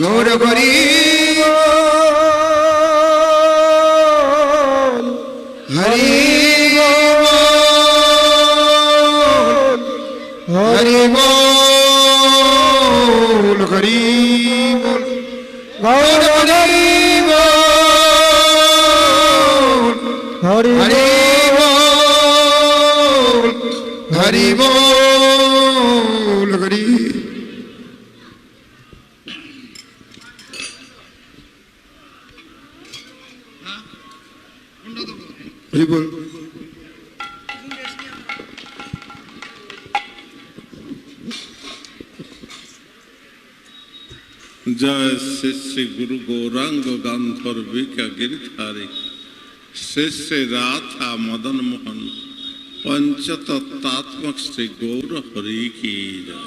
গৌর হরি হরি হরি বল হরি বল গৌর হরি বল হরি বল হরি বল হরি বল जय श्री श्री गुरु गौरांग गांधर्विका गिरिधारी श्री श्री राधा मदन मोहन पंचतत्वात्मक श्री गौर हरि की जय।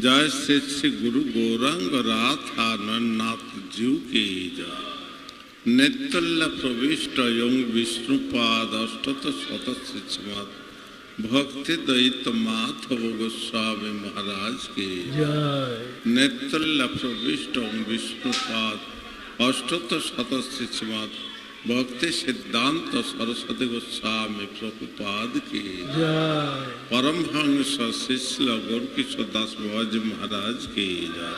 जय श्री श्री गुरु गौरांग राधा नन्नाथ जीव की जय। नेत्रल्य प्रविष्ट यंग विष्णुपाद अष्टत शतश्रीमद भक्ति दयित माधव गोस्वामी महाराज की जय। नेत्रल्य प्रविष्ट विष्णुपाद अष्टत शतश्रीमद भक्ति सिद्धांत सरस्वती गोस्वामी प्रभुपाद की जय। परमहंस शिष्य गौरकिशोर दास बाबाजी महाराज की जय।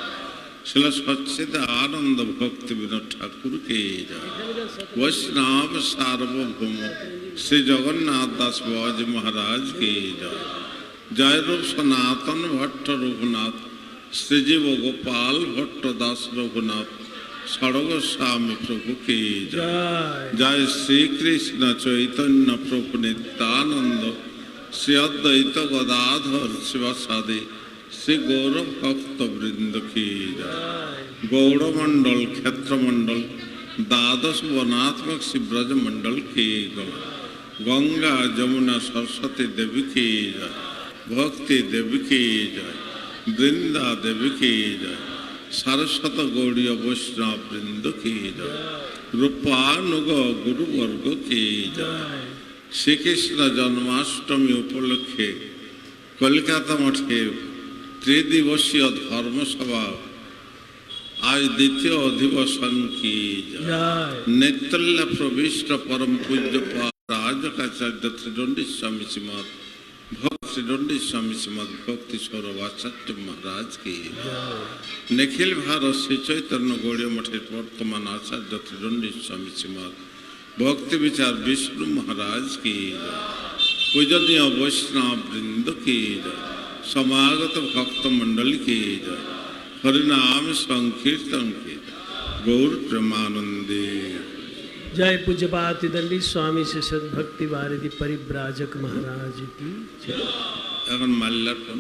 शिला सच्चिद आनंद भक्ति विनोद ठाकुर की जय। वैष्णव सार्वभौम श्री जगन्नाथ दास बाबाजी महाराज की जय। जय रूप सनातन भट्ट रघुनाथ श्रीजीव गोपाल भट्ट दास रघुनाथ षडगोस्वामी प्रभु की जय। जय श्री कृष्ण चैतन्य प्रभु नित्यानंद श्री अद्वैत गदाधर शिवासादि श्री गौर भक्त वृंद की जय। गौड़मंडल क्षेत्रमंडल द्वादश वनात्मक श्री ब्रज मंडल की गंगा जमुना सरस्वती देवी की जय। भक्ति देवी की जय। वृंदा देवी की जय। सरस्वत गौड़ीय वैष्णव वृंद की जय। रूपानुग गुरुवर्ग की जय। श्री कृष्ण जन्माष्टमी उपलक्षे कलकाता मठे त्रिदिवसीय धर्मसभा आज द्वितीय अधिवेशन की जय। नेत्रल्य प्रविष्ट परम पूज्य राजकाचार्य त्रिदंडी स्वामी श्रीमद भक्त त्रिदंडी स्वामी श्रीमद भक्ति सौरभाचार्य महाराज की जय। निखिल भारत श्री चैतन्य गौड़ीय मठेर वर्तमान आचार्य त्रिदंडी स्वामी श्रीमद भक्ति विचार विष्णु महाराज की जय। पूजनीय वैष्णव वृंद की जय। समागत भक्त मंडल की जय। हरिनाम संकीर्तन की गौर प्रेमानंदे जय। पूज्यपाद दंडी स्वामी से सद्भक्ति वारिधि परिव्राजक महाराज की जय। এখন মাল্লার্পণ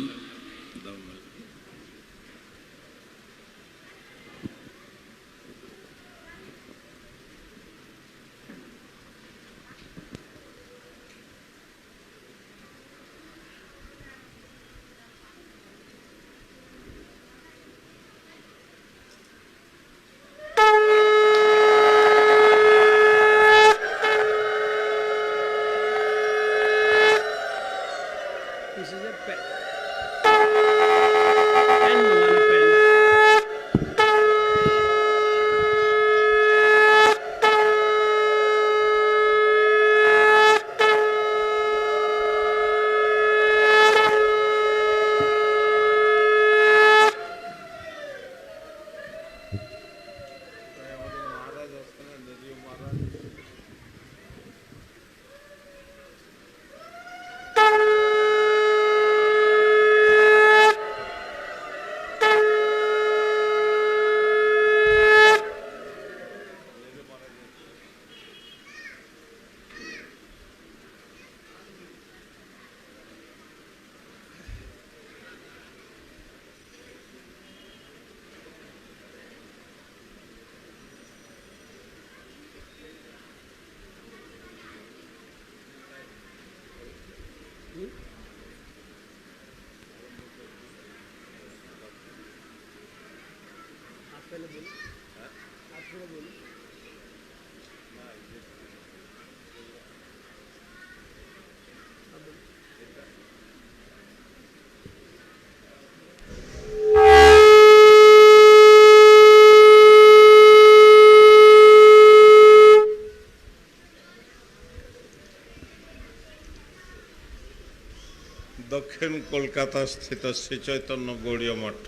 দক্ষিণ কলকাতা স্থিত শ্রী চৈতন্য গৌড়ীয় মঠ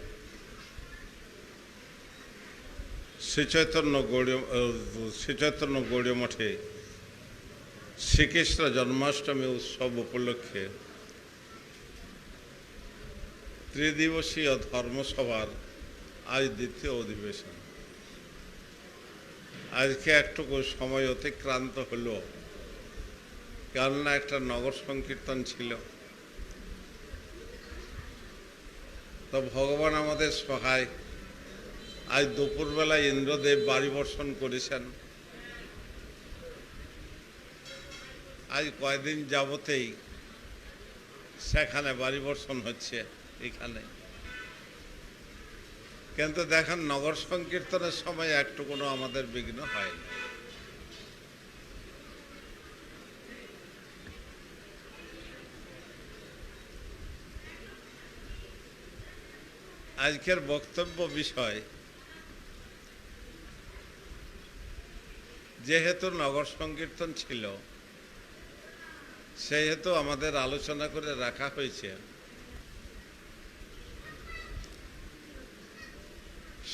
শ্রী চৈতন্য গৌড়ীয় মঠে শ্রীকৃষ্ণ জন্মাষ্টমী উৎসব উপলক্ষে ত্রিদিবসীয় ধর্মসভার আজ দ্বিতীয় অধিবেশন। আজকে একটুকু সময় অতিক্রান্ত হলো, কেননা একটা নগর সংকীর্তন ছিল। তো ভগবান আমাদের সহায়, আজ দুপুরবেলায় ইন্দ্রদেব বাড়ি বর্ষণ করেছেন। আজ কয়েকদিন যাবতেই সেখানে বাড়ি বর্ষণ হচ্ছে এখানে, কিন্তু দেখেন নগর সংকীর্তনের সময় একটু কোনো আমাদের বিঘ্ন হয়নি। আজকের বক্তব্য বিষয়, যেহেতু নগর সংকীর্তন ছিল সেহেতু আমাদের আলোচনা করে রাখা হয়েছে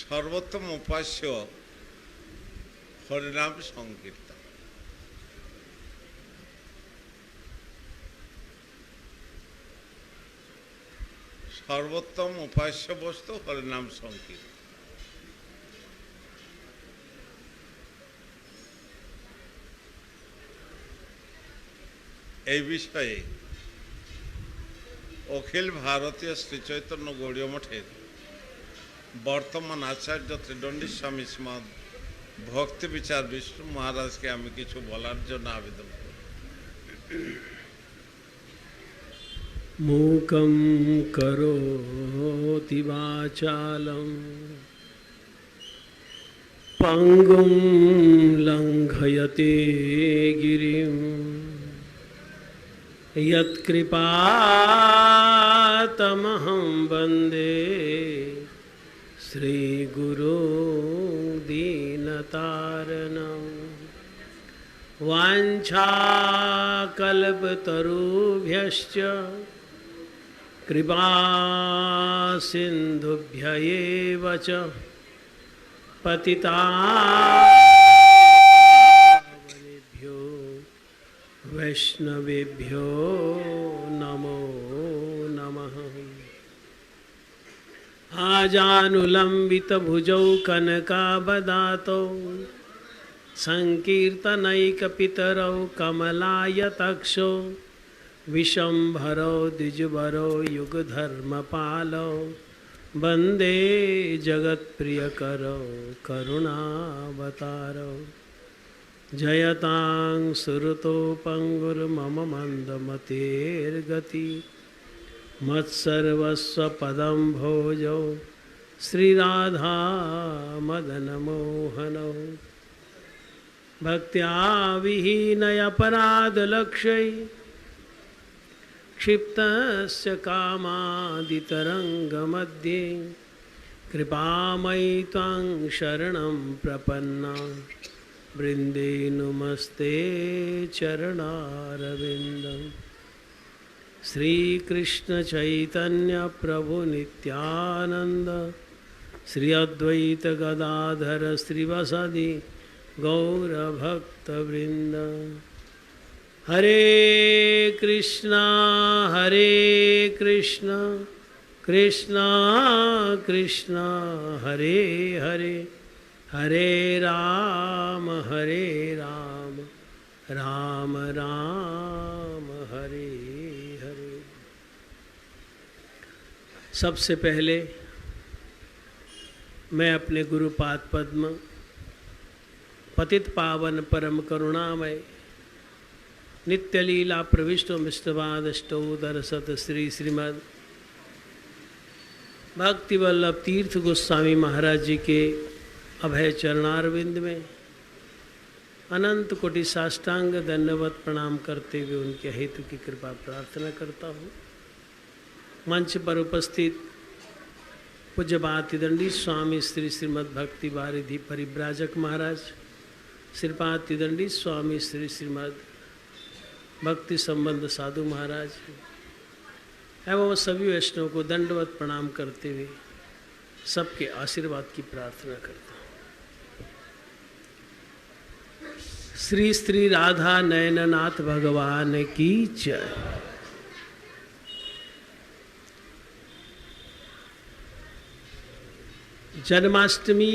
সর্বোত্তম উপাস্য হরিনাম সংকীর্তন। সর্বোত্তম উপাস্য বস্তু হরিনাম সংকীর্তন। এই বিষয়ে অখিল ভারতীয় শ্রী চৈতন্য গৌড়ীয় মঠের বর্তমান আচার্য ত্রিদণ্ডী স্বামী শ্রীমৎ ভক্তি বিচার বিষ্ণু মহারাজকে আমি কিছু বলার জন্য আবেদন করি। मूकं करोति वाचालं पङ्गुं लङ्घयते गिरिं यत्कृपातमहं वन्दे श्रीगुरो दीनतारणं। वाञ्छाकल्पतरुभ्यश्च कृपा सिन्धुभ्य एव च पतितावनेभ्यो वैष्णवेभ्यो नमो नमः। आजानुलम्बितभुजौ कनकावदातौ संकीर्तनैकपितरौ कमलायतक्षौ विशंभरौ द्विजवरौ युगधर्मपालौ वन्दे जगत्प्रियकरौ करुणावतारौ। जयतां सुरतो पङ्गुर्मम मन्दमतेर्गति मत्सर्वस्वपदं भोजौ श्रीराधा मदनमोहनौ। भक्त्या विहीनयपराधलक्ष्यै क्षिप्तस्य कामादितरङ्गमध्ये कृपामयि त्वां शरणं प्रपन्ना वृन्दे नुमस्ते चरणारविन्दम्। श्रीकृष्ण चैतन्य प्रभु नित्यानंद श्री अद्वैत गदाधर श्रीवासादि गौरभक्तवृंद। हरे कृष्णा कृष्णा कृष्णा हरे हरे, हरे राम राम राम हरे हरे। सबसे पहले मैं अपने गुरुपाद पद्म पतित पावन परम करुणामय नित्य लीला प्रविष्टो मिष्टवादष्टो दरसत श्री श्रीमद भक्ति वल्लभ तीर्थ गोस्वामी महाराज जी के अभय चरणारविंद में अनंत कोटि साष्टांग दंडवत प्रणाम करते हुए उनके हेतु की कृपा प्रार्थना करता हूँ। मंच पर उपस्थित पूज्य बातिदंडी स्वामी श्री श्रीमद् भक्ति वारिधि परिव्राजक महाराज, श्रीपाद तिदंडी स्वामी श्री श्रीमद् भक्ति संबंध साधु महाराज एवं सभी वैष्णव को दंडवत प्रणाम करते हुए सबके आशीर्वाद की प्रार्थना करता हूँ। श्री श्री राधा नयननाथ भगवान की जय। जन्माष्टमी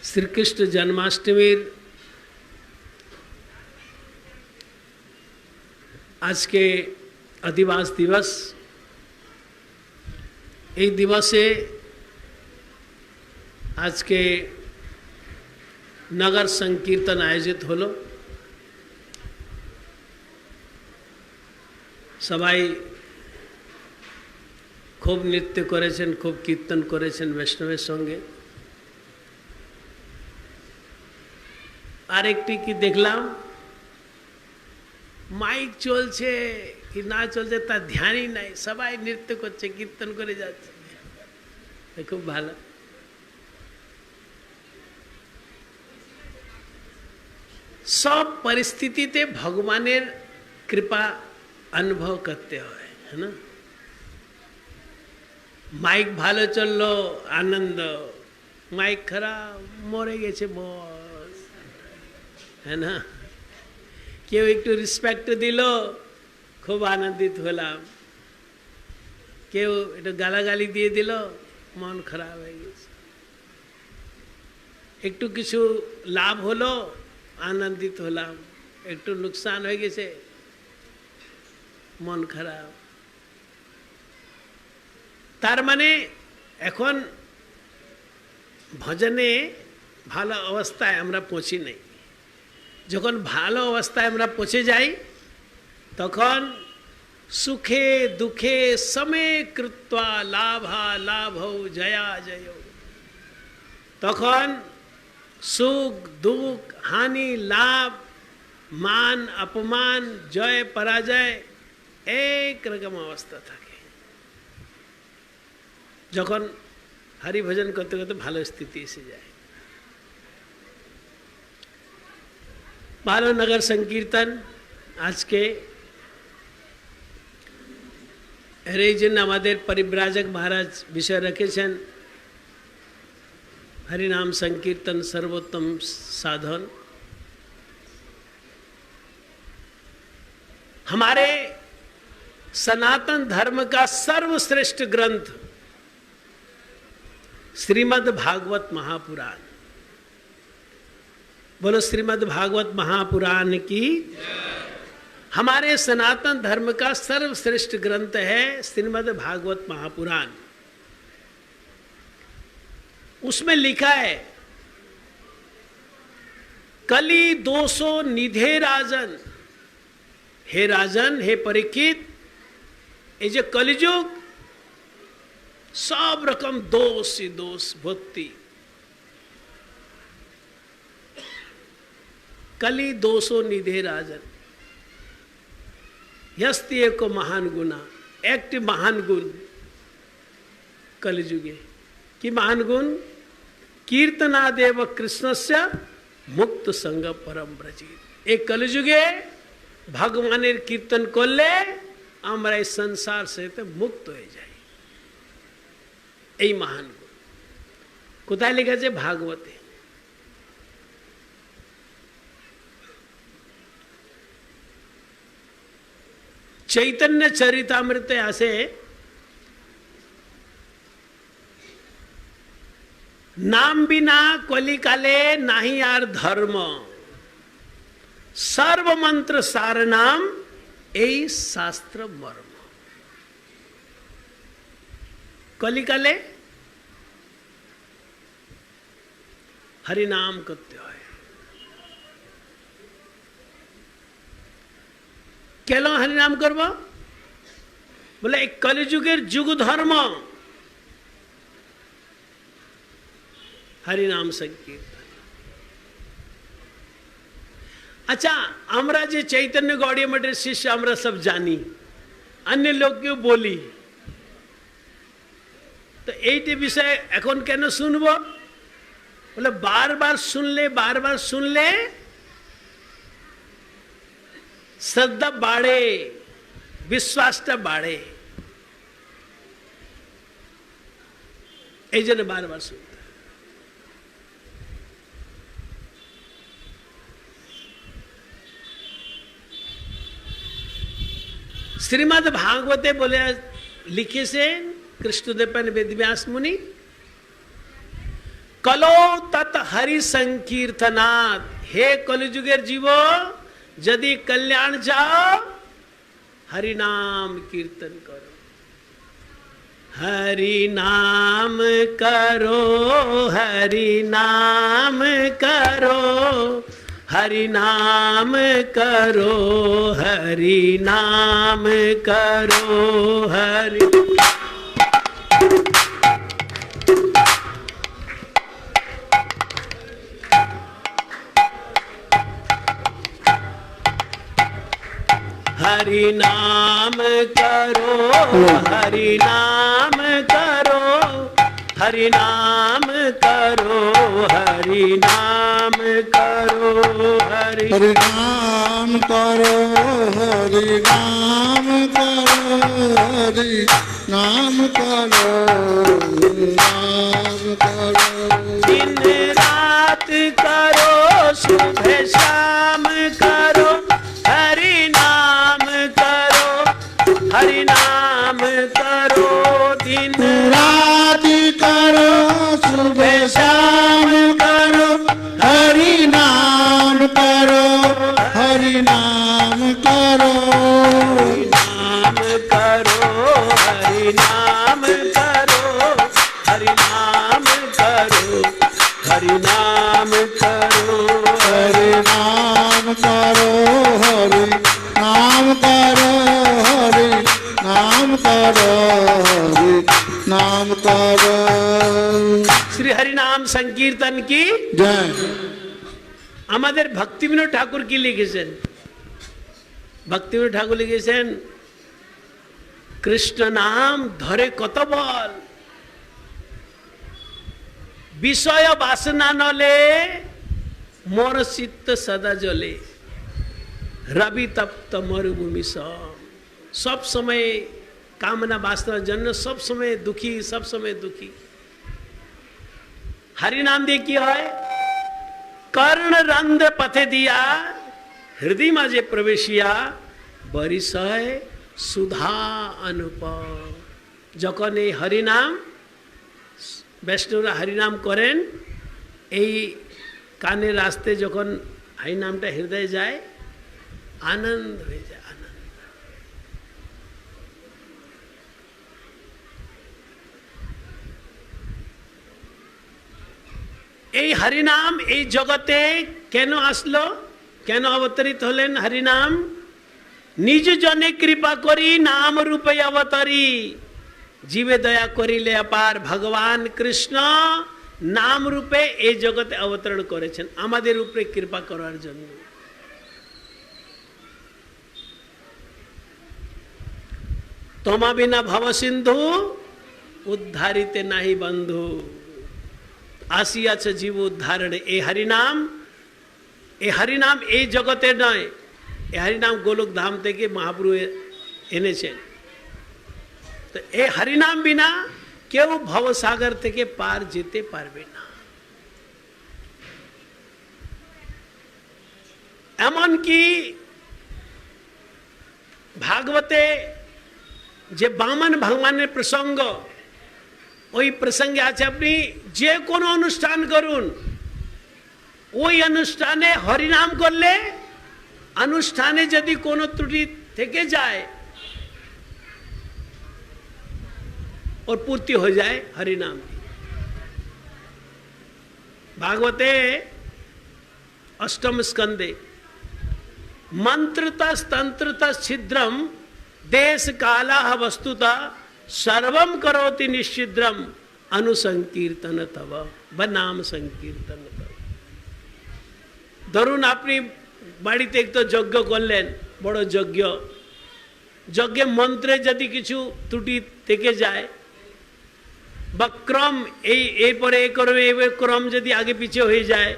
श्री कृष्ण जन्माष्टमी आज के अधिवास दिवस एक दिवस से आज के नगर संकीर्तन आयोजित हलो। सबाई खूब नृत्य करेছেন, खूब कीर्तन करेছেন वैष्णवेर संगे। আরেকটি কি দেখলাম, মাইক চলছে কি না চলছে তার ধ্যানই নাই, সবাই নৃত্য করছে, কীর্তন করে যাচ্ছে, খুব ভালো। সব পরিস্থিতিতে ভগবানের কৃপা অনুভব করতে হয়, है ना। মাইক ভালো চললো আনন্দ, মাইক খারাপ মরে গেছে বস, है ना। কেউ একটু রেসপেক্ট দিল খুব আনন্দিত হলাম, কেউ একটু গালাগালি দিয়ে দিল মন খারাপ হয়ে গেছে, একটু কিছু লাভ হলো আনন্দিত হলাম, একটু নুকসান হয়ে গেছে মন খারাপ। তার মানে এখন ভজনে ভালো অবস্থায় আমরা পৌঁছি নাই। যখন ভালো অবস্থায় আমরা পৌঁছে যাই তখন সুখে দুঃখে সমে কৃত্বা লাভা লাভ জয়া জয়, তখন সুখ দুঃখ হানি লাভ মান অপমান জয় পরাজয় এক রকম অবস্থা থাকে। যখন হরি ভজন করতে করতে ভালো স্থিতি এসে যায়। ভালো নগর সংকীর্তন আজকে এই জন্য আমাদের পরিব্রাজক মহারাজ বিষয় রেখেছেন हरिनाम संकीर्तन सर्वोत्तम साधन। हमारे सनातन धर्म का सर्वश्रेष्ठ ग्रंथ श्रीमद् भागवत महापुराण। बोलो श्रीमद् भागवत महापुराण की। हमारे सनातन धर्म का सर्वश्रेष्ठ ग्रंथ है श्रीमद् भागवत महापुराण। उसमें लिखा है कली 200 निधे राजन, हे राजन हे परीक्षित, ये जो कलिजुग सब रकम दोष ही दोष भक्ति। कली 200 निधे राजन, यस्ति एको महान गुना, एक महान गुण कलिजुगे कि महान गुण कीर्तनादेव कृष्णस्य मुक्त संग परम ब्रजीत। एक कलिजुगे भगवानेर कीर्तन करले আমরা এই সংসার থেকে মুক্ত হয়ে যাই, এই মহান গুণ। কোথায় লেখা আছে? ভাগবতে। চৈতন্য চরিতামৃতে আছে नाम बिना कलिकाले नहीं आर धर्म, सर्व मंत्र सार नाम এই শাস্ত্র মর্ম। কলিকালে হরিনাম করতে হয়। কেন হরিনাম করব? बोले एक कलिजुगेर जुग धर्म हरिनाम संकीर्तन। अच्छा, আমরা যে চৈতন্য গৌড়ীয় মঠের শিষ্য আমরা সব জানি, अन्य लोग क्यों बोली, तो এইটি বিষয়ে এখন কেন শুনবো? बोले बार बार सुन ले श्रद्धा बाढ़े, विश्वासটা बाढ़े, এই জন্য বারবার শুনতে। श्रीमद् भागवते बोले लिखे से कृष्णदेव वेदव्यास मुनि, कलो तत् हरि संकीर्तनात्, हे कलिजुगेर जीव यदि कल्याण जाओ हरि नाम कीर्तन करो, हरि नाम करो, हरि नाम करो, हरि नाम करो, हरि नाम करो, हरि हरि नाम करो, हरि नाम करो, हरि नाम करो, हरि नाम करो, हरि नाम करो, हरि नाम करो, हरि नाम करो, नाम करो, दिन रात करो, सुबह शाम करो, हरि नाम करो, हरि नाम करो, दिन रात करो, सुबह शाम करो, हरि नाम करो, हरि नाम करो, नाम करो, हरि नाम करो, हरि नाम करो, हरि नाम करो, हरि नाम करो, हरि नाम करो, हरि नाम करो, हरि नाम करो। श्री हरि नाम संकीर्तन की जय। আমাদের ভক্তিবিনোদ ঠাকুর কি লিখেছেন? ভক্তিবিনোদ ঠাকুর লিখেছেন, কৃষ্ণ নাম ধরে কত বল, বিষয় বাসনা নলে মোর চিত্ত সদা জ্বলে, রবি তপ্ত মরুভূমি সব সময় কামনা বাসনার জন্য সব সময় দুঃখী, সব সময় দুঃখী। হরি নাম দিয়ে কি হয়? কর্ণ রন্ধ্র পথে দিয়া হৃদয় মাঝে প্রবেশিয়া বরিশয় সুধা অনুপম। যখন এই হরিনাম বৈষ্ণবরা হরিনাম করেন, এই কানের রাস্তে যখন হরিনামটা হৃদয়ে যায়, আনন্দ হয়ে যায়, আনন্দ। এই হরিনাম এই জগতে কেন আসলো, কেন অবতরিত হলেন হরিনাম? নিজ জনে কৃপা করি নাম রূপে অবতরি, জীবে দয়া করিলে অপার। ভগবান কৃষ্ণ নাম রূপে এই জগতে অবতরণ করেছেন আমাদের উপরে কৃপা করার জন্য। তোমা বিনা ভব সিন্ধু উদ্ধারিতে নাহি বন্ধু, আসিয়াছে জীব উদ্ধারণে। এই হরিনাম এই জগতে নয়, এই হরিনাম গোলক ধাম থেকে মহাপ্রভু এনেছেন। তো এই হরিনাম বিনা কেউ ভবসাগর থেকে পার যেতে পারবে না। এমনকি ভাগবতে যে বামন ভগবানের প্রসঙ্গ, ওই প্রসঙ্গে আছে আপনি যে কোনো অনুষ্ঠান করুন, ওই অনুষ্ঠানে হরিনাম করলে অনুষ্ঠানে যদি কোনো ত্রুটি থেকে যায় और पूर्ति हो जाए हरिनाम। भागवते अष्टम स्कंदे मंत्रतस तंत्रतस छिद्रम देश काला वस्तुतः सर्वम करोति निश्चिद्रम अनुसंकीर्तन तव व नाम संकीर्तन तव। ধরুন আপনি বাড়িতে একটু যজ্ঞ করলেন, বড় যজ্ঞ, যজ্ঞে মন্ত্রে যদি কিছু ত্রুটি থেকে যায় বা ক্রম এই পরে এই করবে এই ক্রম যদি আগে পিছে হয়ে যায়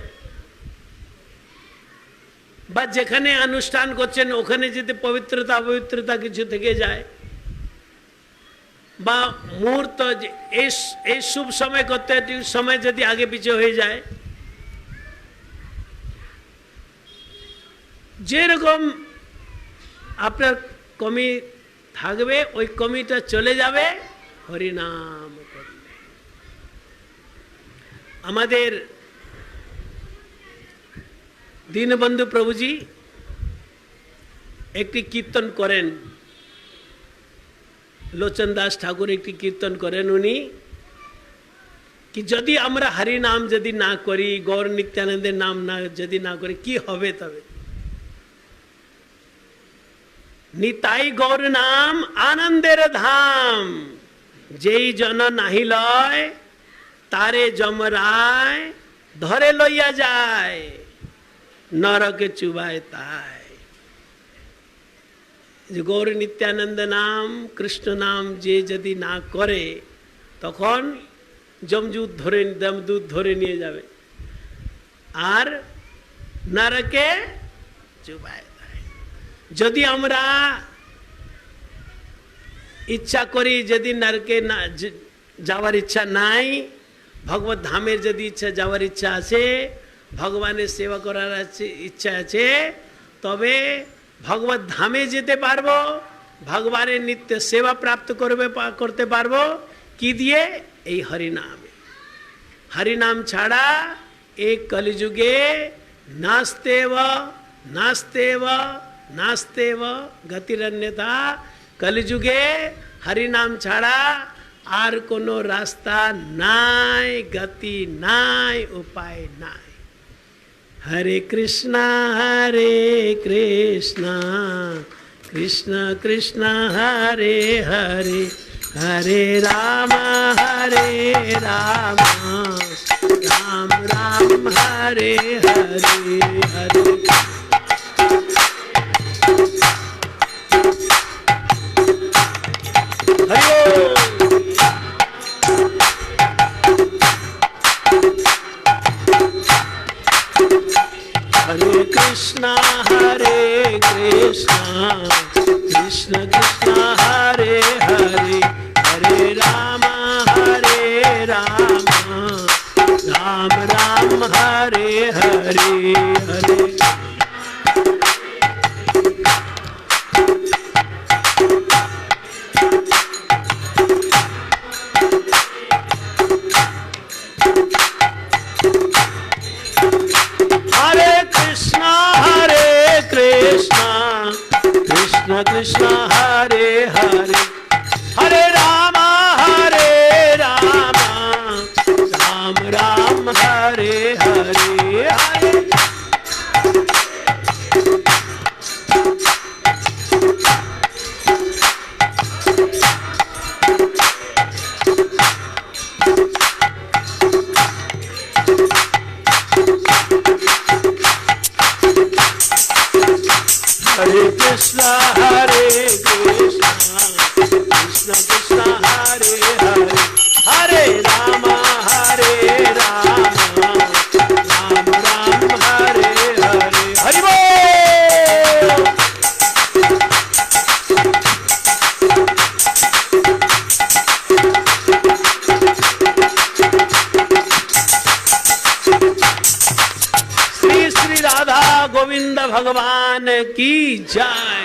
বা যেখানে অনুষ্ঠান করছেন ওখানে যদি পবিত্রতা অপবিত্রতা কিছু থেকে যায় বা মুহূর্ত এই শুভ সময় করতে সময় যদি আগে পিছে হয়ে যায়, যেরকম আপনার কমি থাকবে ওই কমিটা চলে যাবে হরিনাম করলে। আমাদের দীনবন্ধু প্রভুজি একটি কীর্তন করেন, লোচন দাস ঠাকুর একটি কীর্তন করেন উনি কি যদি আমরা হরি নাম যদি না করি, গৌর নিত্যানন্দের নাম না যদি না করি কি হবে তবে? নিতাই গৌর নাম আনন্দের ধাম, যেই জন নাহি লয় তারে যমরায় ধরে লইয়া যায়, নরকে চুবায় তাই। যে গৌর নিত্যানন্দ নাম কৃষ্ণ নাম যে যদি না করে তখন যমদূত ধরে নিয়ে যাবে আর নরকে চুবায়। যদি আমরা ইচ্ছা করি, যদি নরকে না যাওয়ার ইচ্ছা নাই, ভগবত ধামের যদি ইচ্ছা যাওয়ার ইচ্ছা আছে, ভগবানের সেবা করার ইচ্ছা আছে, তবে ভগবত ধামে যেতে পারবো, ভগবানের নিত্য সেবা প্রাপ্ত করতে পারবো কি দিয়ে? এই হরিনামে। হরিনাম ছাড়া এই কলিযুগে নাস্তেব নাস্তেব নাস্তেব গতিরন্যতা, কলিযুগে হরিনাম ছাড়া আর কোনো রাস্তা নাই, গতি নাই, উপায় নাই। হরে কৃষ্ণ কৃষ্ণ কৃষ্ণ হরে হরে, হরে রাম রাম রাম হরে হরে হরে। हरे कृष्णा कृष्ण कृष्ण हरे हरे, हरे राम राम राम हरे हरे हरे। कृष्ण कृष्ण हरे हरे, हरे राम राम राम हरे हरे हरे। हरे कृष्ण कृष्ण कृष्ण हरे हरे, हरे राम राम राम हरे हरे। हरि बोल। श्री श्री राधा गोविंद भगवान की जय।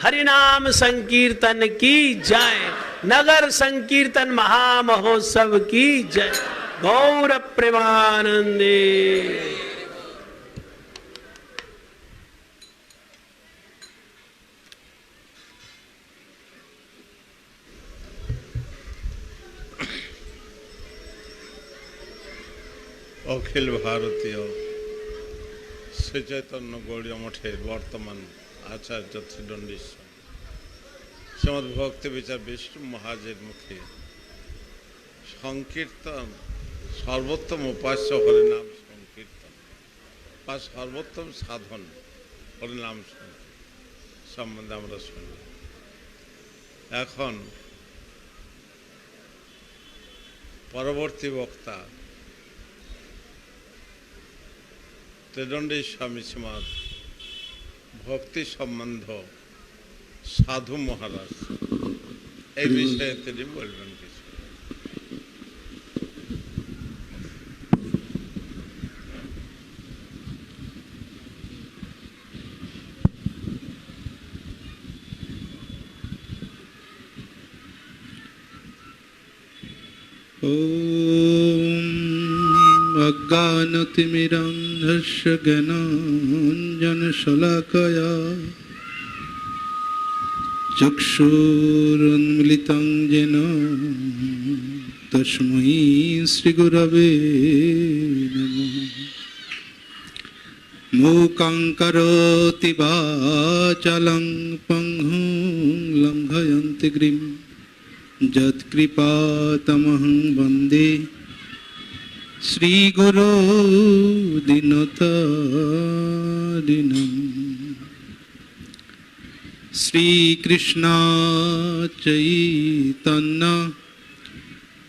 हरिनाम संकीर्तन की जय। नगर संकीर्तन महामहोत्सव की जय। गौर प्रेमानंदे। অখিল ভারতীয় শ্রী চৈতন্য গৌড়ীয় মঠের বর্তমান আচার্য শ্রীদণ্ডী শ্রীমদ ভক্তি বিচার বিষ্ণু মহারাজের মুখে সংকীর্তন সর্বোত্তম উপাস্য হরিনাম সংকীর্তন বা সর্বোত্তম সাধন হরিনাম সম্বন্ধে আমরা শুনি। এখন পরবর্তী বক্তা ত্রিদণ্ডী স্বামী শ্রীমদ ভক্তি সম্বন্ধ সাধু মহারাজ, এই বিষয়ে তিনি বলবেন কিছু। अज्ञानतिमिरान्धस्य ज्ञानाञ्जनशलाकया चक्षुरुन्मिलितं येन तस्मै श्रीगुरवे नमः। मूकं करोति वाचालं पङ्गुं लङ्घयन्ति गिरिं यत्कृपातमहं वन्दे श्रीगुरो दीनतारिणम्। श्रीकृष्ण चैतन्य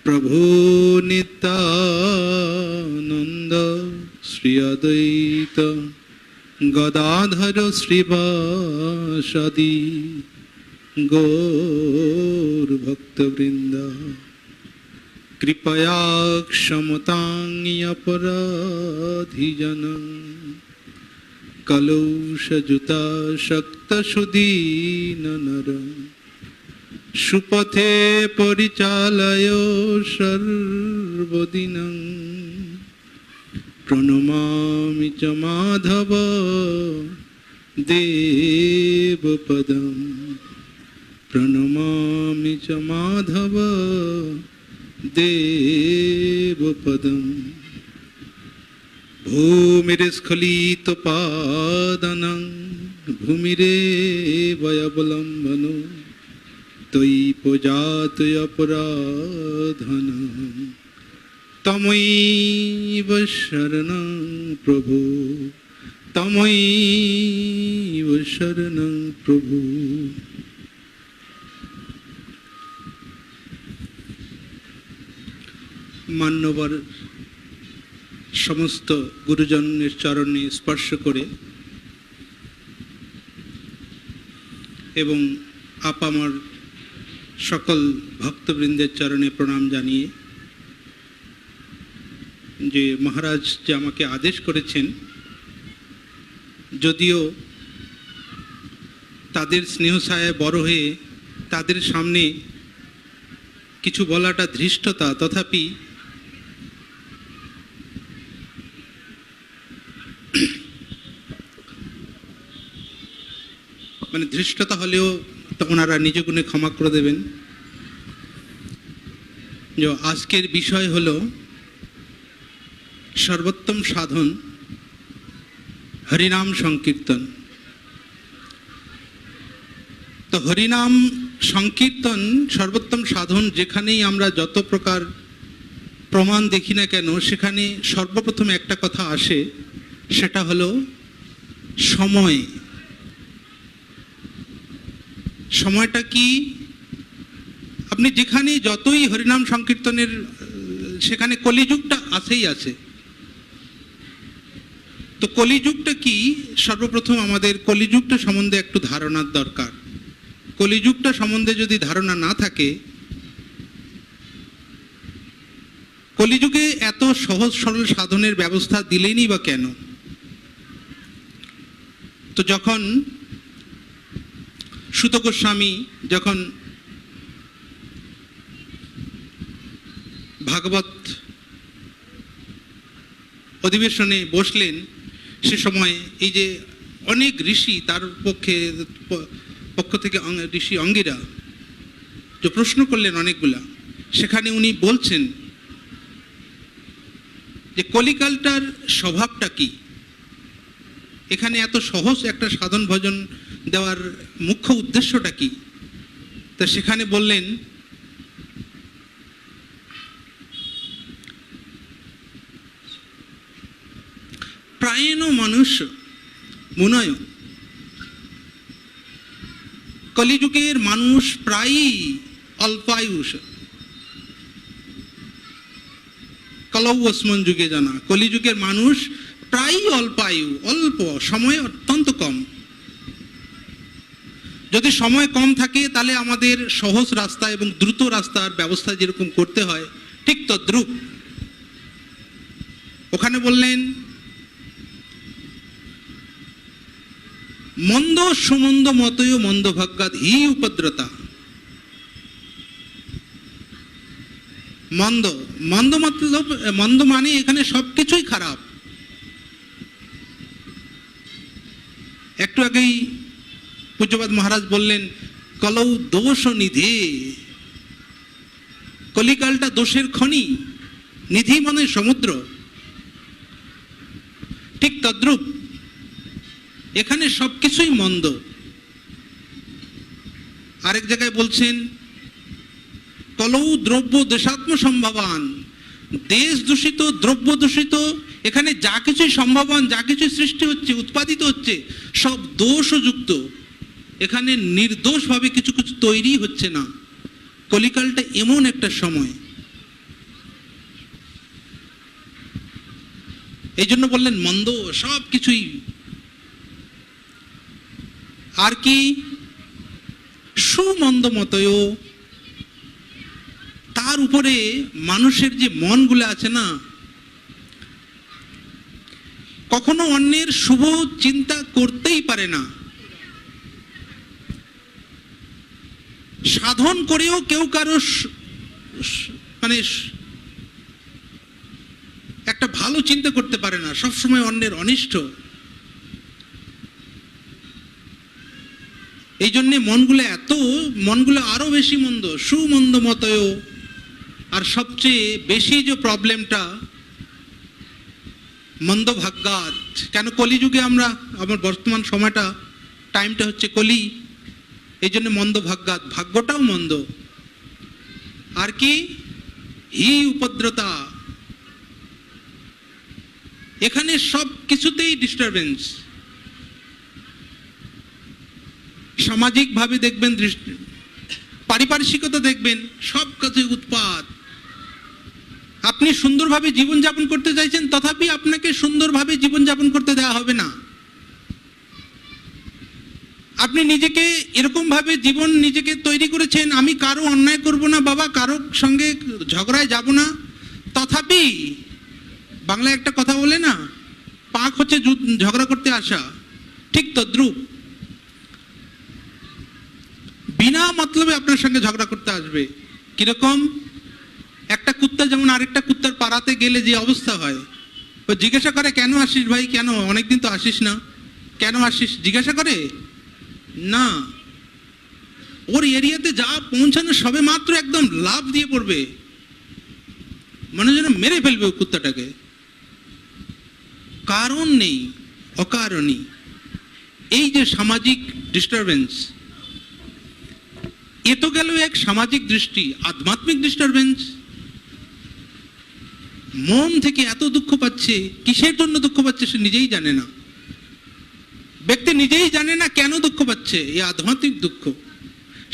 प्रभु नित्यानन्द श्री अद्वैत गदाधर श्रीवासदि गौरभक्तवृन्द कृपया क्षमतां अपराधिजनं कलुषजुता शक्तसुदीननरं सुपथे परिचालय सर्वदिनं। प्रणमामि च माधव देवपदं प्रणमामि च माधव देवपदं। भूमिस्खलितपादनं भूमिरेवयवलम्बनो त्वयि पूजातयपराधनं तमैव शरणं प्रभो तमैव शरणं प्रभु। मान्यवर समस्त गुरुजনের চরণে স্পর্শ করে এবং আপামর সকল ভক্তবৃন্দের চরণে প্রণাম জানিয়ে যে মহারাজ যে আমাকে আদেশ করেছেন, যদিও তাদের স্নেহছায়ায় বড় হয়ে তাদের সামনে কিছু বলাটা ধৃষ্টতা, তথাপি মানে ধৃষ্টতা হলেও ওনারা নিজ গুণে ক্ষমা করে দেবেন। যে আজকের বিষয় হলো সর্বোত্তম সাধন হরিনাম সংকীর্তন। তো হরিনাম সংকীর্তন সর্বোত্তম সাধন, যেখানেই আমরা যত প্রকার প্রমাণ দেখি না কেন সেখানে সর্বপ্রথম একটা কথা আসে, সেটা হলো সময়। সময়টা কি? আপনি যেখানে যতই হরিনাম সংকীর্তনের সেখানে কলিযুগটা আছেই আছে। তো কলিযুগটা কি? সর্বপ্রথম আমাদের কলিযুগটা সম্বন্ধে একটু ধারণার দরকার। কলিযুগটা সম্বন্ধে যদি ধারণা না থাকে, কলিযুগে এত সহজ সরল সাধনের ব্যবস্থা দিলেনই বা কেন? তো যখন সুত গোস্বামী যখন ভাগবত অধিবেশনে বসলেন, সে সময় এই যে অনেক ঋষি তার পক্ষ থেকে ঋষি অঙ্গিরা যে প্রশ্ন করলেন অনেকগুলা, সেখানে উনি বলছেন যে কলিকালটার স্বভাবটা কি, এখানে এত সহজ একটা সাধন ভজন দেওয়ার মুখ্য উদ্দেশ্যটা কি। তো সেখানে বললেন প্রায়ণ মানুষ মুনয়, কলিযুগের মানুষ প্রায়ই অল্পায়ুষ, কলৌস্মন যুগে জানা, কলিযুগের মানুষ প্রায়ই অল্পায়ু, অল্প সময় অত্যন্ত কম। যদি সময় কম থাকে তাহলে আমাদের সহজ রাস্তা এবং দ্রুত রাস্তার ব্যবস্থা যেরকম করতে হয় ঠিক তদ্রূপ। ওখানে বললেন মন্দ সুমন্দ মতয় মন্দ ভাগ্যাৎ হি উপদ্রতা। মন্দ, মন্দ মতলব, মন্দ মানে এখানে সবকিছুই খারাপ। একটু আগেই পূজ্যপাদ মহারাজ বললেন কলৌ দোষ নিধি, কলিকালটা দোষের খনি, নিধি মানে সমুদ্র। ঠিক তদ্রূপ এখানে সবকিছুই মন্দ। আরেক জায়গায় বলছেন কলৌ দ্রব্য দেশাত্ম সম্ভাবান, দেশ দূষিত, দ্রব্য দূষিত, এখানে যা কিছুই সম্ভাবান, যা কিছু সৃষ্টি হচ্ছে, উৎপাদিত হচ্ছে, সব দোষযুক্ত। এখানে নির্দোষভাবে কিছু কিছু তৈরি হচ্ছে না। কলিকালটা এমন একটা সময়, এই জন্য বললেন মন্দ সব কিছুই। আর কি সুমন্দ মতয়, তার উপরে মানুষের যে মনগুলো আছে না, কখনো অন্যের শুভ চিন্তা করতেই পারে না। সাধন করেও কেউ কারো মানে একটা ভালো চিন্তা করতে পারে না, সবসময় অন্যের অনিষ্ট। এই জন্যে মনগুলো আরো বেশি মন্দ, সুমন্দ মতয়। আর সবচেয়ে বেশি যে প্রবলেমটা মন্দ ভাগ্যাৎ। কেন কলিযুগে আমরা, আমার বর্তমান সময়টা, টাইমটা হচ্ছে কলি, এই জন্য মন্দ ভাগ্যাৎ, ভাগ্যটাও মন্দ। আর কি হি উপদ্রতা, এখানে সব কিছুতেই ডিস্টারবেন্স। সামাজিকভাবে দেখবেন, পারিপার্শ্বিকতা দেখবেন, সব কাজে উৎপাত। আপনি সুন্দরভাবে জীবনযাপন করতে চাইছেন, তথাপি আপনাকে সুন্দরভাবে জীবনযাপন করতে দেওয়া হবে না। আপনি নিজেকে এরকম ভাবে নিজেকে তৈরি করেছেন, আমি কারো অন্যায় করব না বাবা, কারো সঙ্গে ঝগড়ায় যাব না, তথাপি বাংলায় একটা কথা বলে না, পাক হচ্ছে ঝগড়া করতে আসা। ঠিক তদ্রূপ বিনা মতলবে আপনার সঙ্গে ঝগড়া করতে আসবে। কিরকম? একটা কুত্তা যেমন আরেকটা কুত্তার পাড়াতে গেলে যে অবস্থা হয়, ও জিজ্ঞাসা করে কেন আসিস ভাই, কেন অনেকদিন তো আসিস না, কেন আসিস জিজ্ঞাসা করে না। ওর এরিয়াতে যা পৌঁছানো সবে মাত্র একদম লাভ দিয়ে পড়বে, মনে যেন মেরে ফেলবে ও কুত্তাটাকে। কারণ নেই, অকারণই। এই যে সামাজিক ডিস্টারবেন্স, এ তো গেল এক সামাজিক দৃষ্টি। আধ্যাত্মিক ডিস্টারবেন্স, মন থেকে এত দুঃখ পাচ্ছে, কিসের জন্য দুঃখ পাচ্ছে সে নিজেই জানে না। ব্যক্তি নিজেই জানে না কেন দুঃখ পাচ্ছে। এই আধ্যাত্মিক দুঃখ,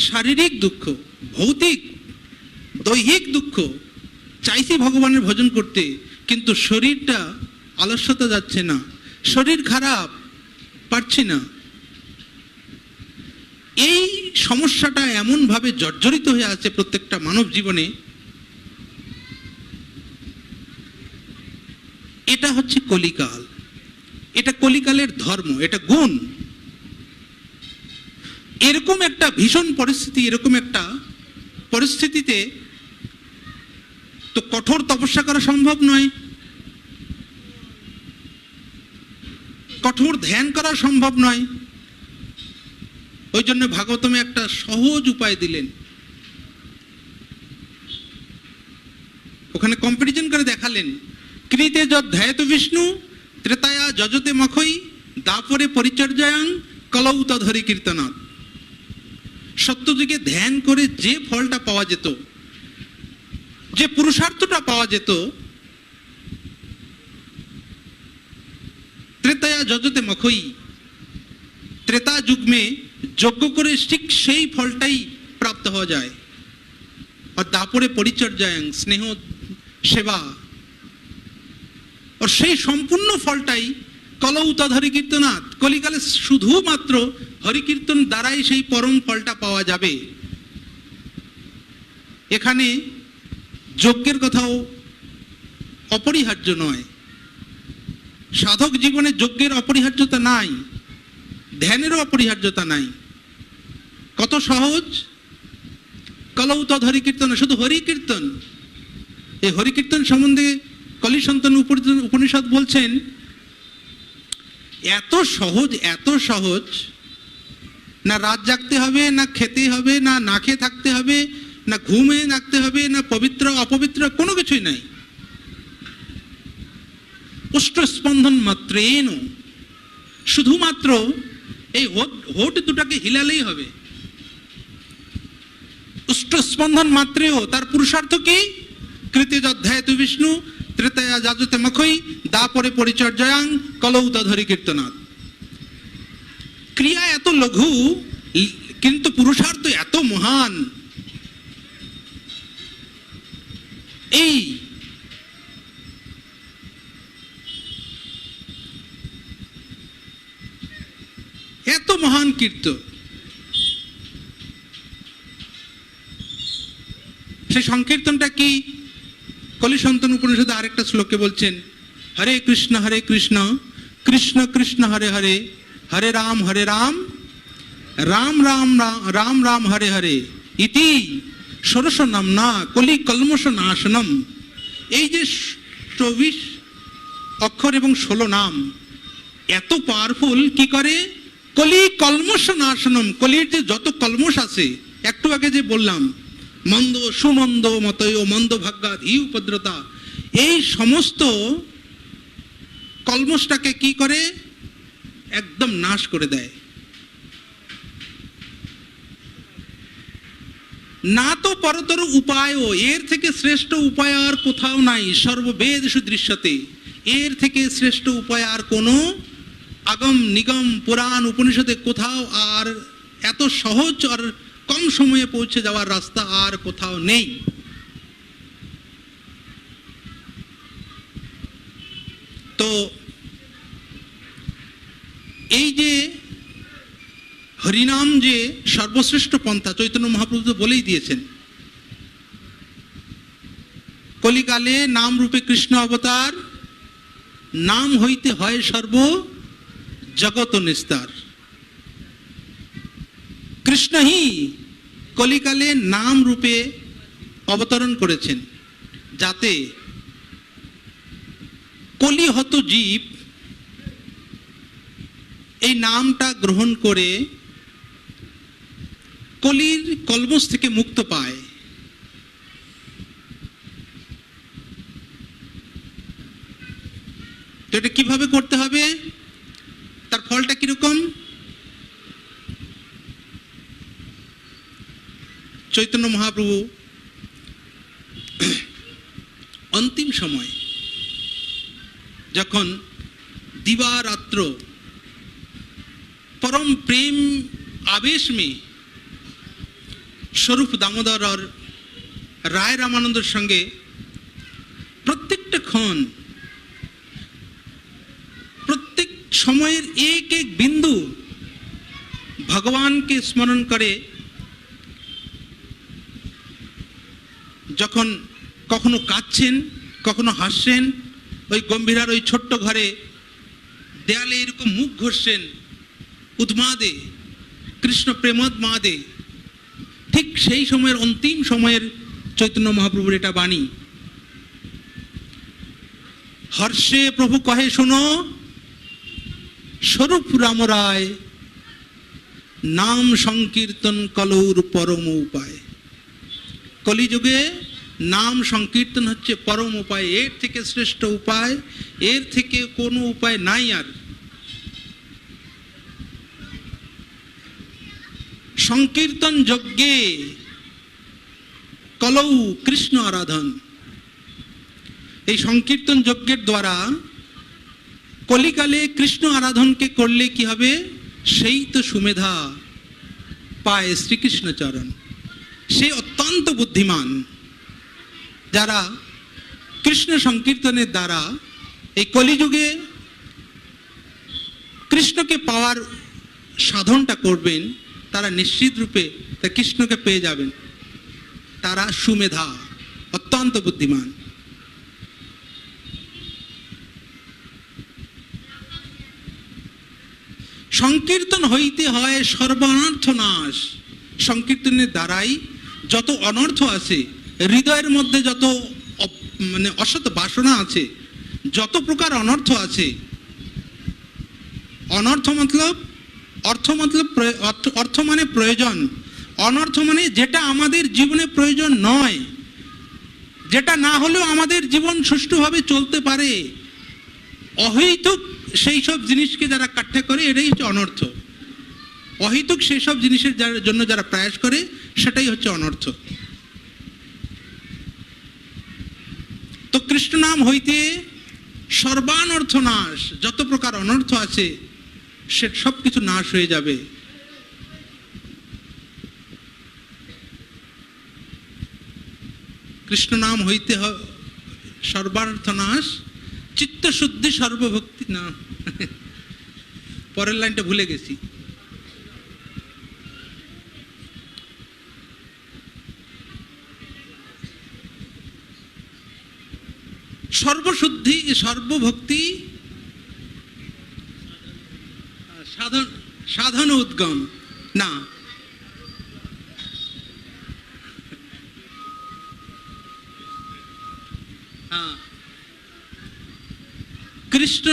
শারীরিক দুঃখ, ভৌতিক দৈহিক দুঃখ। চাইছি ভগবানের ভজন করতে, কিন্তু শরীরটা আলস্যতা যাচ্ছে না, শরীর খারাপ, পারছি না। এই সমস্যাটা এমন ভাবে জর্জরিত হয়ে আছে প্রত্যেকটা মানব জীবনে। এটা হচ্ছে কলিকাল, এটা কলিকালের ধর্ম, এটা গুণ। এরকম একটা ভীষণ পরিস্থিতি, এরকম একটা পরিস্থিতিতে তো কঠোর তপস্যা করা সম্ভব নয়, কঠোর ধ্যান করা সম্ভব নয়। ওই জন্য ভাগবতমে একটা সহজ উপায় দিলেন। ওখানে কম্পারিজন করে দেখালেন, কৃতে যদ ধ্যায়ত বিষ্ণু ত্রেতায়া যজতে মখই দাপরে পরিচর্যায়ং কলৌ তধরি কীর্তনাৎ। সত্যযুগে ধ্যান করে যে ফলটা পাওয়া যেত, যে পুরুষার্থটা পাওয়া যেত, त्रेताया যজতে মখই, ত্রেতা যুগ মে যজ্ঞ করে ঠিক সেই ফলটাই প্রাপ্ত হওয়া যায়। আর দাপরে পরিচর্যায়ং স্নেহ সেবা, আর সেই সম্পূর্ণ ফলটাই কলৌতদ হরিকীর্তনাথ, কলিকালে শুধুমাত্র হরিকীর্তন দ্বারাই সেই পরম ফলটা পাওয়া যাবে। এখানে যজ্ঞের কথাও অপরিহার্য নয়, সাধক জীবনে যজ্ঞের অপরিহার্যতা নাই, ধ্যানেরও অপরিহার্যতা নাই। কত সহজ, কলৌতদ হরিকীর্তন, শুধু হরিকীর্তন। এই হরিকীর্তন সম্বন্ধে কলি সন্তান উপনিষদ বলছেন এত সহজ, এত সহজ, না রাত জাগতে হবে, না খেতে হবে, না না খেয়ে থাকতে হবে, না ঘুমে থাকতে হবে, না পবিত্র অপবিত্র কোনো কিছুই নাই। উষ্ট্রস্পন্দন মাত্রেন, শুধুমাত্র এই হোট দুটাকে হিলালেই হবে। উষ্ট্রস্পন্দন মাত্রেও তার পুরুষার্থ কি? কৃতে অধ্যায় তু বিষ্ণু, ত্রেতায়া যাজতে মখই, দাপরে পরিচর্যাং, কলৌতদ হরিকীর্তনাথ। ক্রিয়া এত লঘু কিন্তু পুরুষার্থ এত মহান। এই এত মহান কীর্তন, সেই সংকীর্তনটা কি? কলি সন্তান উপনিষদে আরেকটা শ্লোকে বলছেন, হরে কৃষ্ণ কৃষ্ণ কৃষ্ণ হরে হরে, হরে রাম রাম রাম রাম রাম হরে হরে, ইতি ষোড়শ নামনা কলি কলমশ নাশনম। এই যে 24 অক্ষর এবং 16 নাম এত পাওয়ারফুল, কি করে? কলি কলমশ নাশনম, কলির যে যত কলমশ আছে, একটু আগে যে বললাম, মন্দ সুমন্দ মতয় মন্দ ভাগ্যাদ ই উপদ্রতা, এই সমস্ত কলমশটাকে কি করে? একদম নাশ করে দেয়। না তো পরতর উপায়, এর থেকে শ্রেষ্ঠ উপায় আর কোথাও নাই। সর্ববেদেষু দৃশ্যতে, এর থেকে শ্রেষ্ঠ উপায় আর কোনো আগম নিগম পুরাণ উপনিষদে কোথাও আর এত সহজ আর কম সময়ে পৌঁছে যাওয়ার রাস্তা আর কোথাও নেই। তো এই যে হরিনাম যে সর্বশ্রেষ্ঠ পন্থা, চৈতন্য মহাপ্রভু তো বলেই দিয়েছেন, কলিকালে নাম রূপে কৃষ্ণ অবতার, নাম হইতে হয় সর্ব জগত নিস্তার। কৃষ্ণই কলিকালে নাম রূপে অবতরণ করেছেন, যাতে কলিহত জীব এই নামটা গ্রহণ করে কলির কলমশ থেকে মুক্ত পায়। তো এটা কিভাবে করতে হবে, তার ফলটা কিরকম? চৈতন্য মহাপ্রভু অন্তিম সময় যখন দিবারাত্র परम प्रेम आवेश में स्वरूप दामोदर और राय रामानंदर संगे प्रत्येकटा क्षण प्रत्येक समयेर एक एक बिंदु भगवान के स्मरण करे, যখন কখনো কাঁদছেন, কখনো হাসছেন, ওই গম্ভীরার ওই ছোট্ট ঘরে দেয়ালে এরকম মুখ ঘষছেন উদ্মাদে, কৃষ্ণ প্রেমোদ্মাদে, ঠিক সেই সময়ের অন্তিম সময়ের চৈতন্য মহাপ্রভুর এটা বাণী। হর্ষে প্রভু কহে শোনো, স্বরূপ রাম রায়, নাম সংকীর্তন কলৌর পরম উপায়। কলিযুগে নাম সংকীর্তন হচ্ছে পরম উপায়, এর থেকে শ্রেষ্ঠ উপায়, এর থেকে কোনো উপায় নাই। আর সংকীর্তন যজ্ঞে কলৌ কৃষ্ণ আরাধন। এই সংকীর্তন যজ্ঞের দ্বারা কলিকালে কৃষ্ণ আরাধনকে করলে কি হবে? সেই তো সুমেধা পায় শ্রীকৃষ্ণ চরণ। সে অত্যন্ত বুদ্ধিমান যারা কৃষ্ণ সংকীর্তনের দ্বারা এই কলিযুগে কৃষ্ণকে পাওয়ার সাধনটা করবেন, তারা নিশ্চিত রূপে কৃষ্ণকে পেয়ে যাবেন। তারা সুমেধা, অত্যন্ত বুদ্ধিমান। সংকীর্তন হইতে হয় সর্বানর্থ নাশ। সংকীর্তনের দ্বারাই যত অনর্থ আছে, হৃদয়ের মধ্যে যত অসৎ বাসনা আছে, যত প্রকার অনর্থ আছে, অনর্থ মতলব অর্থ মানে প্রয়োজন, অনর্থ মানে যেটা আমাদের জীবনে প্রয়োজন নয়, যেটা না হলেও আমাদের জীবন সুষ্ঠুভাবে চলতে পারে, অহৈতুক সেই সব জিনিসকে যারা কাট্টা করে, এটাই হচ্ছে অনর্থ। অহৈতুক সেই সব জিনিসের জন্য যারা প্রয়াস করে, সেটাই হচ্ছে অনর্থ। তো কৃষ্ণ নাম হইতে সর্বানর্থ নাশ, যত প্রকার অনর্থ আছে সে সব কিছু নাশ হয়ে যাবে। কৃষ্ণ নাম হইতে সর্বার্থ নাশ, চিত্তশুদ্ধি সর্বভক্তি না। পরের লাইনটা ভুলে গেছি। সর্বশুদ্ধি সর্বভক্তি সাধন উদ্গম না, কৃষ্ণ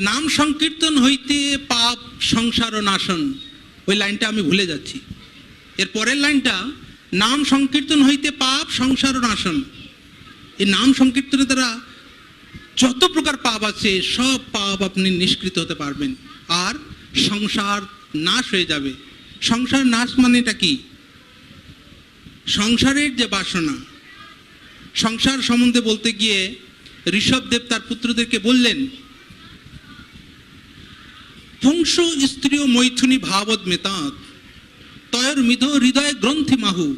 নাম সংকীর্তন হইতে পাপ সংসার নাশন। ওই লাইনটা আমি ভুলে যাচ্ছি। এর পরের লাইনটা নাম সংকীর্তন হইতে পাপ সংসার নাশন। এই নাম সংকীর্তনের দ্বারা যত প্রকার পাপ আছে সব পাপ আপনি নিষ্কৃত হতে পারবেন, আর সংসার নাশ হয়ে যাবে। সংসার নাশ মানে এটা কি? সংসারের যে বাসনা, সংসার সম্বন্ধে বলতে গিয়ে ঋষভদেব তার পুত্রদেরকে বললেন, পুংস স্ত্রীয় মৈথুনী ভাবদ মেতাৎ তয়র মিধ হৃদয় গ্রন্থি মাহু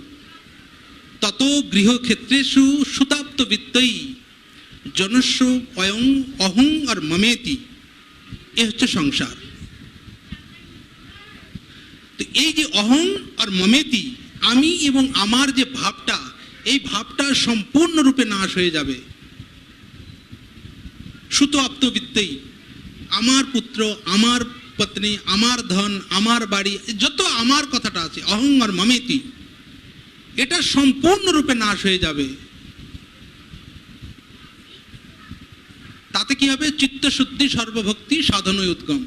তত গৃহক্ষেত্রেষু সুতাপ্ত বিত্তই জনস্য অয়ং অহং আর মমেতি। এ হচ্ছে সংসার। তো এই যে অহং আর মমেতি, আমি এবং আমার যে ভাবটা, এই ভাবটা সম্পূর্ণরূপে নাশ হয়ে যাবে। সুত আপ্তবিত্তই, আমার পুত্র, আমার পত্নী, আমার ধন, আমার বাড়ি, যত আমার কথাটা আছে, অহং আর মমেতি, এটা সম্পূর্ণরূপে নাশ হয়ে যাবে। তাতে কি হবে? চিত্তশুদ্ধি সর্বভক্তি সাধন উদ্গম।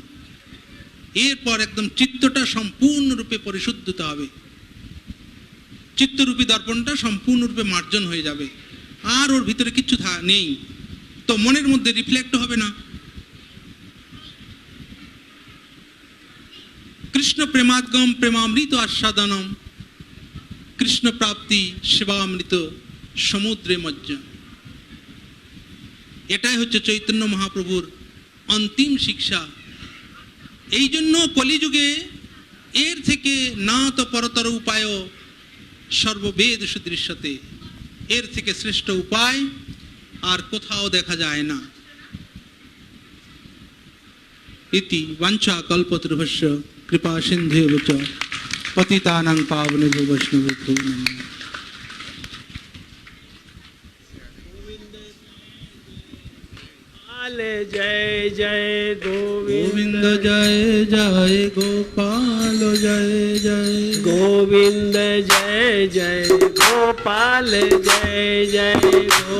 এরপর একদম চিত্তটা সম্পূর্ণরূপে পরিশুদ্ধতা হবে, চিত্তরূপী দর্পণটা সম্পূর্ণরূপে মার্জন হয়ে যাবে, আর ওর ভিতরে কিচ্ছু নেই। তো মনের মধ্যে রিফ্লেক্ট হবে না। কৃষ্ণ প্রেমাদ্গম প্রেমামৃত আস্বাদনম কৃষ্ণ প্রাপ্তি সেবামৃত সমুদ্রে মজ্জ। এটাই হচ্ছে চৈতন্য মহাপ্রভুর অন্তিম শিক্ষা। এই জন্য কলিযুগে এর থেকে না তো পরতর উপায় সর্ববেদ সুদৃশ্যতে, এর থেকে শ্রেষ্ঠ উপায় আর কোথাও দেখা যায় না। ইতি বাঞ্ছা কল্পতরুভ্যশ্চ কৃপা সিন্ধুভ্য চ পতিতানাং পাবনেভ্যো বৈষ্ণবেভ্যো নমঃ। जय जय गोविंद जय जय गोपाल जय जय गोविंद जय जय गोपाल जय जय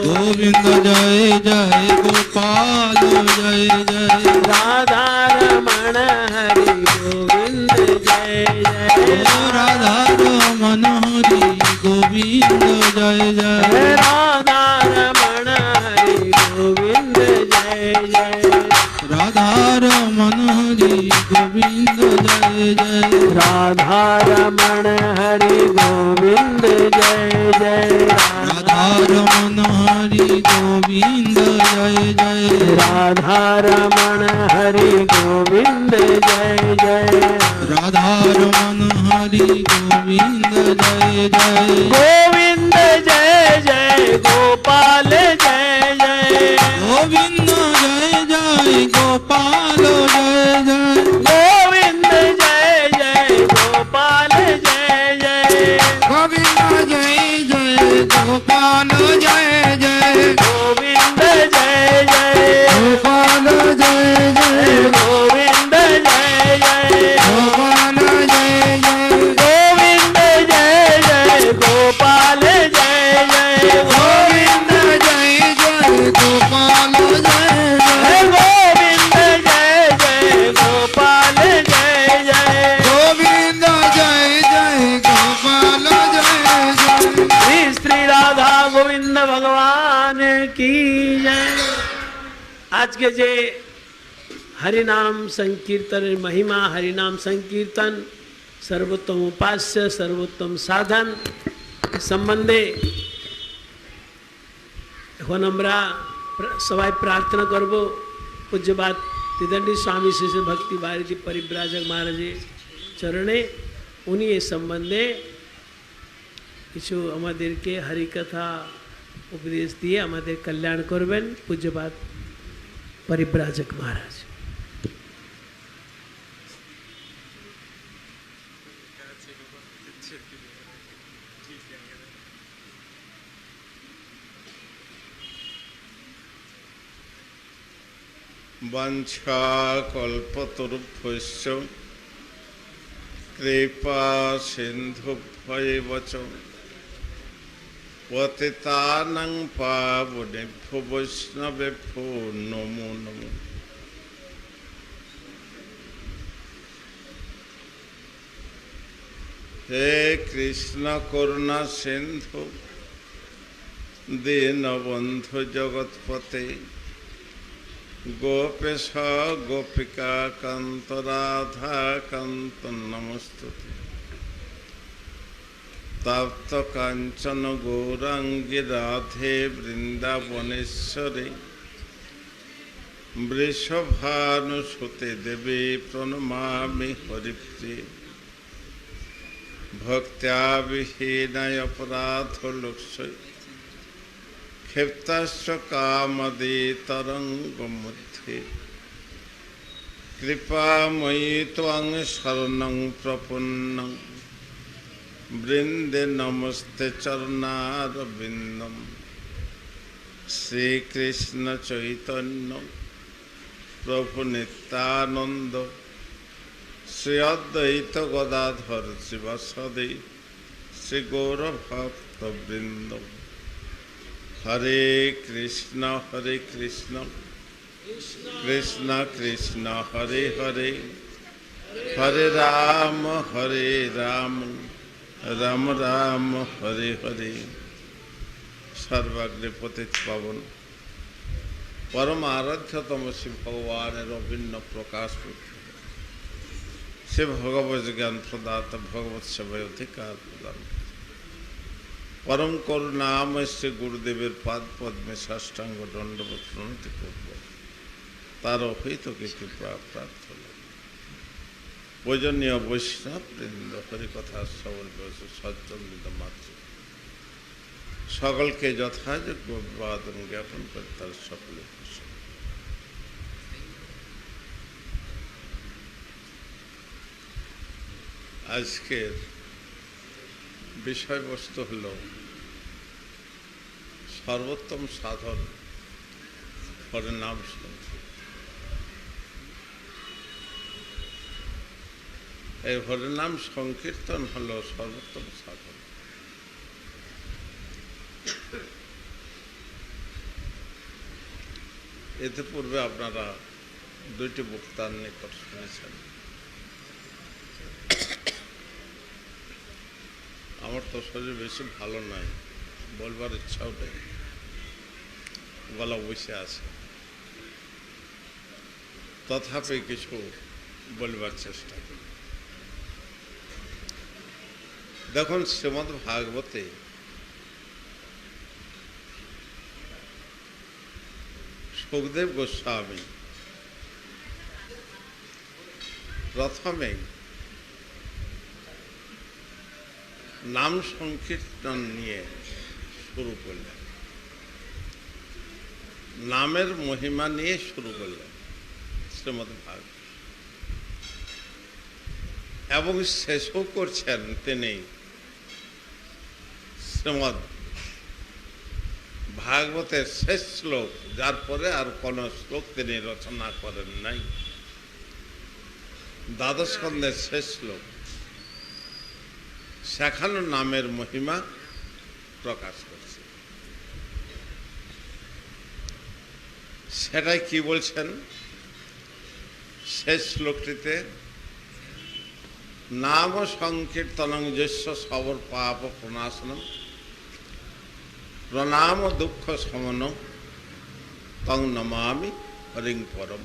गोविंद जय जय गोपाल जय जय राधा रमण हरि गोविंद जय जय राधा रमण हरि गोविंद जय जय राधा रमण हरि गोविंद जय जय রাধারমণ হরি গোবিন্দ জয় জয় राधा रमण हरि गोविंद जय जय রাধারমণ হরি গোবিন্দ জয় জয় राधा रमण हरि गोविंद जय जय রাধারমণ হরি গোবিন্দ জয় জয় गोविंद जय जय गोपाल जय जय গোবিন্দ জয় জয় গোপাল জয় জয় गोविंद जय जय गोपाल जय जय গোবিন্দ জয় জয় গোপাল জয় জয় गोविंद जय जय গোপাল জয় জয় गोविंद जय जय গোপাল জয় জয় गोविंद जय जय गोपाल जय जय গোবিন্দ জয় জয় গোপাল জয় জয় गोविंद जय जय गोपाल जय जय গোবিন্দ জয় জয় গোপাল জয় জয় श्री श्री राधा गोविंद भगवान की जय। आज के जे हरिनाम संकीर्तन महिमा हरिनाम संकीर्तन सर्वोत्तम उपास्य सर्वोत्तम साधन संबंधे এখন আমরা সবাই প্রার্থনা করব পূজ্যপাদ তিদণ্ডী स्वामी श्री श्री भक्ति भारती परिव्राजक महाराज চরণে উনি এ সম্বন্ধে কিছু আমাদেরকে হরিকথা উপদেশ দিয়ে আমাদের কল্যাণ করবেন পূজ্যপাদ परिव्राजक महाराज। वंशाकल्पतरुभ्यश्च कृपा सिन्धुभ्यैव च पतितानां पावनेभ्यो वैष्णवेभ्यो नमो नमः। हे कृष्ण करुणा सिंधु दीनबंधु जगत्पते गोपेश गोपिका कांत राधा कांत नमस्तुते। तप्त कांचन गौरांगी राधे वृंदावनेश्वरी वृषभानुसुते देवी प्रणमामि हरिप्रिये। भक्त्या विहीनय अपराधलुप्सै क्षिप्तश्च कामदे तरंगमध्ये कृपामयि त्वं शरणं प्रपन्नं वृंदे नमस्ते चरणारविन्दं। श्रीकृष्ण चैतन्य प्रभु नित्यानंद श्री अद्वैत गदाधर शिवासादि श्री गौरभक्तवृंद। हरे कृष्ण कृष्ण कृष्ण हरे हरे हरे राम राम राम हरे हरे। सर्वाग्रे पतित पावन परम आराध्यतम श्री भगवान अभिन्न प्रकाश से भगवत ज्ञान प्रदाता भगवत सेवाय अधिकार प्रदान परम करुणामय श्री गुरुदेवेर पाद पद्मे साष्टांग दंडवत प्रणति करब तार अहित कृपा प्रार्थना। पूजनीय वैष्णव वृंद हरिकथा श्रवण सज्जन मात्र सकल के यथायोग्य अभिवादन ज्ञापन कर तार सकले आजकेर विषय वस्तु हल सर्वोत्तम साधन हरिनाम संकीर्तन। हरिनाम संकीर्तन हल सर्वोत्तम साधन। एते पूर्वे आपनारा दुईटी बक्तार निकट शुनेछेन। আমার তো শরীর বেশি ভালো নাই, বলবার ইচ্ছাও নেই, গলা বসে আছে। তথাপি কিছু বলবার চেষ্টা করি। দেখুন, শ্রীমদ্ ভাগবতে সুখদেব গোস্বামী প্রথমে নাম সংকীর্তন নিয়ে শুরু করলেন, নামের মহিমা নিয়ে শুরু করলেন শ্রীমদ্ ভাগবত, এবং শেষও করছেন তিনি শ্রীমদ্ ভাগবতের শেষ শ্লোক, যার পরে আর কোন শ্লোক তিনি রচনা করেন নাই, দ্বাদশ স্কন্ধের শেষ শ্লোক, সেখানে নামের মহিমা প্রকাশ করছে। সেটাই কি বলছেন শেষ শ্লোকটিতে? নাম সংকীর্তনং যস্য সবর পাপ প্রণাশনম প্রণাম দুঃখ শমন তং নমামি হরিং পরম।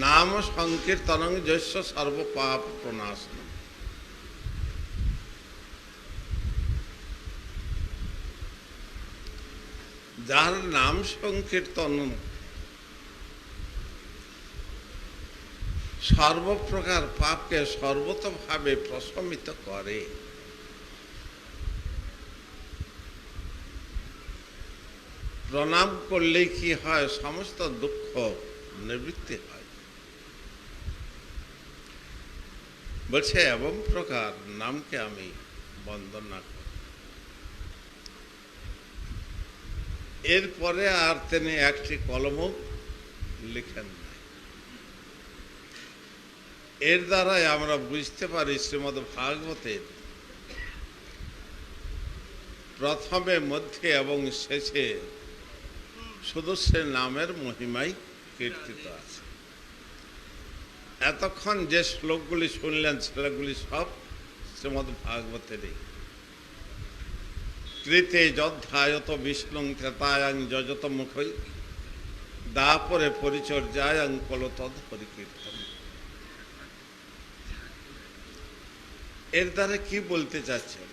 নাম সংকীর্তনং যস্য সর্ব পাপ প্রণাশনম। যার নাম সংকীর্তন সর্বপ্রকার পাপকে সর্বতভাবে প্রশমিত করে, প্রণাম করলে কি হয়? সমস্ত দুঃখ নিবৃত্তি হয়। বলছে এবং প্রকার নামকে আমি বন্দনা করি। এরপরে আর তিনি একটি কলমও লিখেন না। এর দ্বারাই আমরা বুঝতে পারি শ্রীমদ্ ভাগবতের প্রথমে, মধ্যে এবং শেষে শুধু সে নামের মহিমাই কীর্তিত আছে। এতক্ষণ যে শ্লোকগুলি শুনলেন সেগুলি সব শ্রীমদ্ ভাগবতেরই। কৃতে যধ্যায়ত বিষ্ণুং ত্রেতায়াং যজত মুখৈ দাপরে পরিচর্যায়াং কলতদ হরিকীর্তন। এর দ্বারা কি বলতে চাচ্ছেন?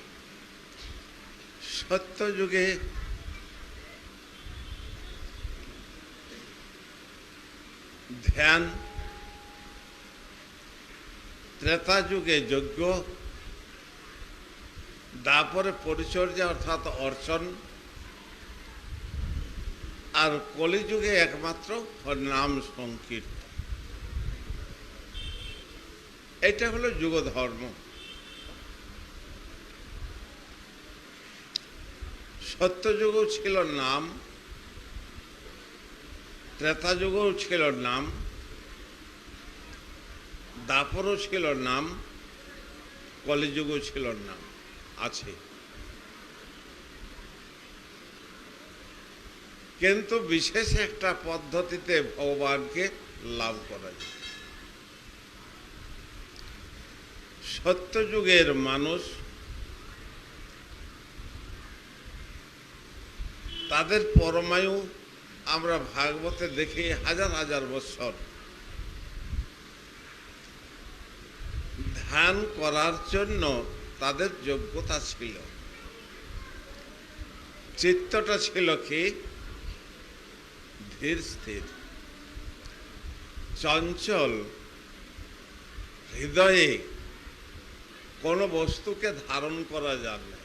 সত্যযুগে ধ্যান, ত্রেতা যুগে যজ্ঞ, দাপরে পরিচর্যা অর্থাৎ অর্চন, আর কলিযুগে একমাত্র নাম সংকীর্তন। এটা হলো যুগ ধর্ম। সত্যযুগও ছিল নাম, ত্রেতা যুগও ছিল নাম, দাপরও ছিল নাম, কলিযুগও ছিল নাম, আছে। কিন্তু বিশেষ একটা পদ্ধতিতে ভগবানকে লাভ করা যায়। সত্যযুগের মানুষ তাদের পরমায়ু আমরা ভাগবতে দেখি হাজার হাজার বছর ধ্যান করার জন্য তাদের যোগ্যতা ছিল। চিত্তটা ছিল কি? ধীর স্থির, চঞ্চল, হৃদয়ে কোনো বস্তুকে ধারণ করা যায় না।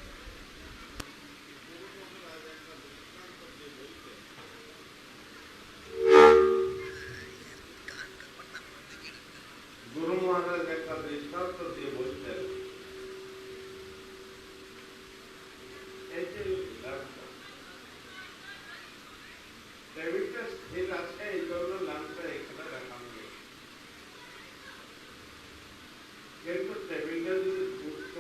গুরু মহারাজ একটা দৃষ্টান্ত দিয়ে বলতেন, এই যে টেবিলটা স্থির আছে, এই জন্য ল্যাম্পটা এখানে দেখানো গেছে। কিন্তু টেবিলটা যদি ঘুরত,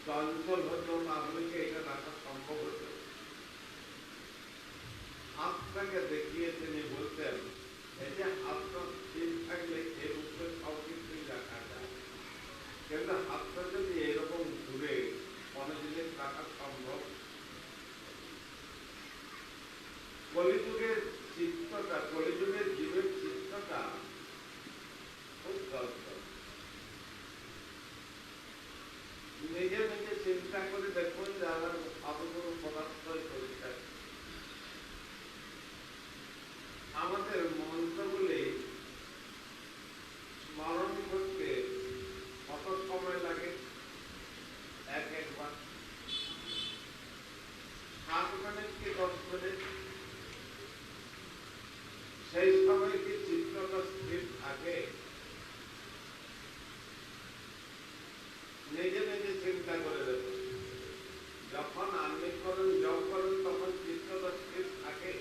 চঞ্চল হতো, তাহলে কি এটা রাখা সম্ভব হতো? হাতটাকে দেখিয়ে তিনি বলতেন, এই যে হাতটা স্থির থাকলে এর উপরে সব কিছুই রাখা যায়, কিন্তু হাতটা যদি এরকম ঘুরে কোনো জিনিস রাখা সম্ভব? কলিযুগের চিত্রটা, কলিযুগের জীবের চিত্রটা খুব কষ্ট। নিজে নিজে চিন্তা করে দেখুন যে আমার আবহাওয়া পদার্থই পরিষ্কার। আমাদের মন্ত্রগুলি স্মরণ করতে কত সময় লাগে? একবার 7 মিনিট কি 10 মিনিট? সেই সময় কি চিত্রটা স্থির থাকে? নিজে নিজে চিন্তা করে দেখুন, যখন আহ্নিক করেন, জপ করেন, তখন চিত্রটা স্থির থাকে?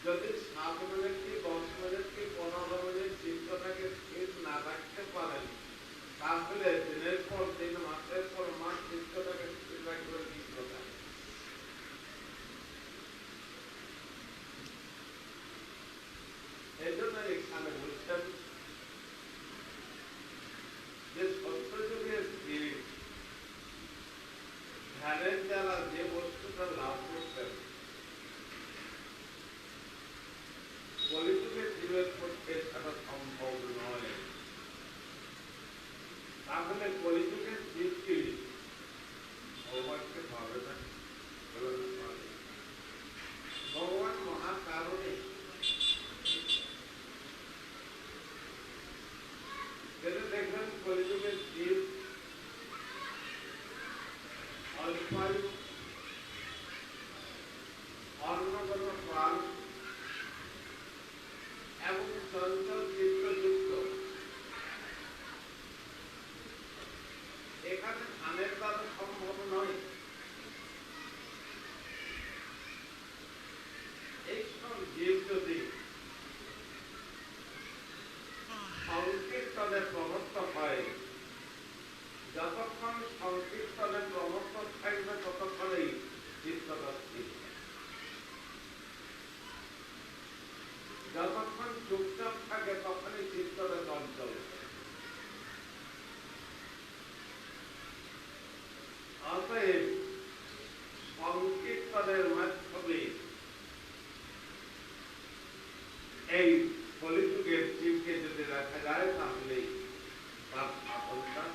যদি 7 মিনিট কি 10 মিনিট কি 15 মিনিট চিত্রটাকে স্থির না রাখতে পারেন, তাহলে দিনের পর দিন, মাসের পর মাস চিত্রটাকে স্থির রাখবেন কি কথা? এই জন্য এখানে বলছেন যে সত্যযুগের জীব ধ্যানের দ্বারা যে বস্তুটা লাভ করতেন, কলিযুগের জীবের পক্ষে সেটা সম্ভব নয়। তাহলে কলিযুগের জীব কি ভগবানকে পাবে না? ভগবান মহাকারণে দেখবেন কলিযুগের জীব অল্পায়ু, অন্নগত প্রাণ এবং চঞ্চল চিত্তযুক্ত। এখানে ধানের দ্বারা সম্ভব নয়। এইসব জীব যদি সংকীর্তনে প্রবর্ত হয়, যতক্ষণ সংকীর্তনে প্রবর্ত থাকবে ততক্ষণেই চিত্তটা স্থির। যতক্ষণ চুপচাপ থাকে তখনই চিত্তটা চঞ্চল। অতএব সংকীর্তনের মাধ্যমে এই কলিযুগের জীবকে যদি রাখা যায়, তাহলে তার সাফল্যতা।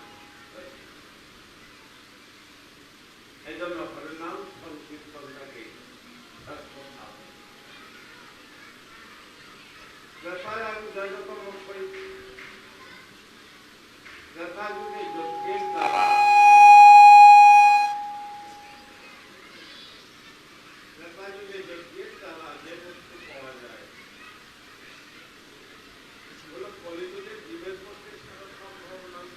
এই জন্য হরিনাম সংকীর্তনটাকে যথায় আমি জয়গতম করি, যথাযুগে যজ্ঞের দ্বারা, যথাযুগে যজ্ঞের দ্বারা যে বস্তু পাওয়া যায়, এগুলো কলিযুগের জীবের পক্ষে সেটা সম্ভব নয়।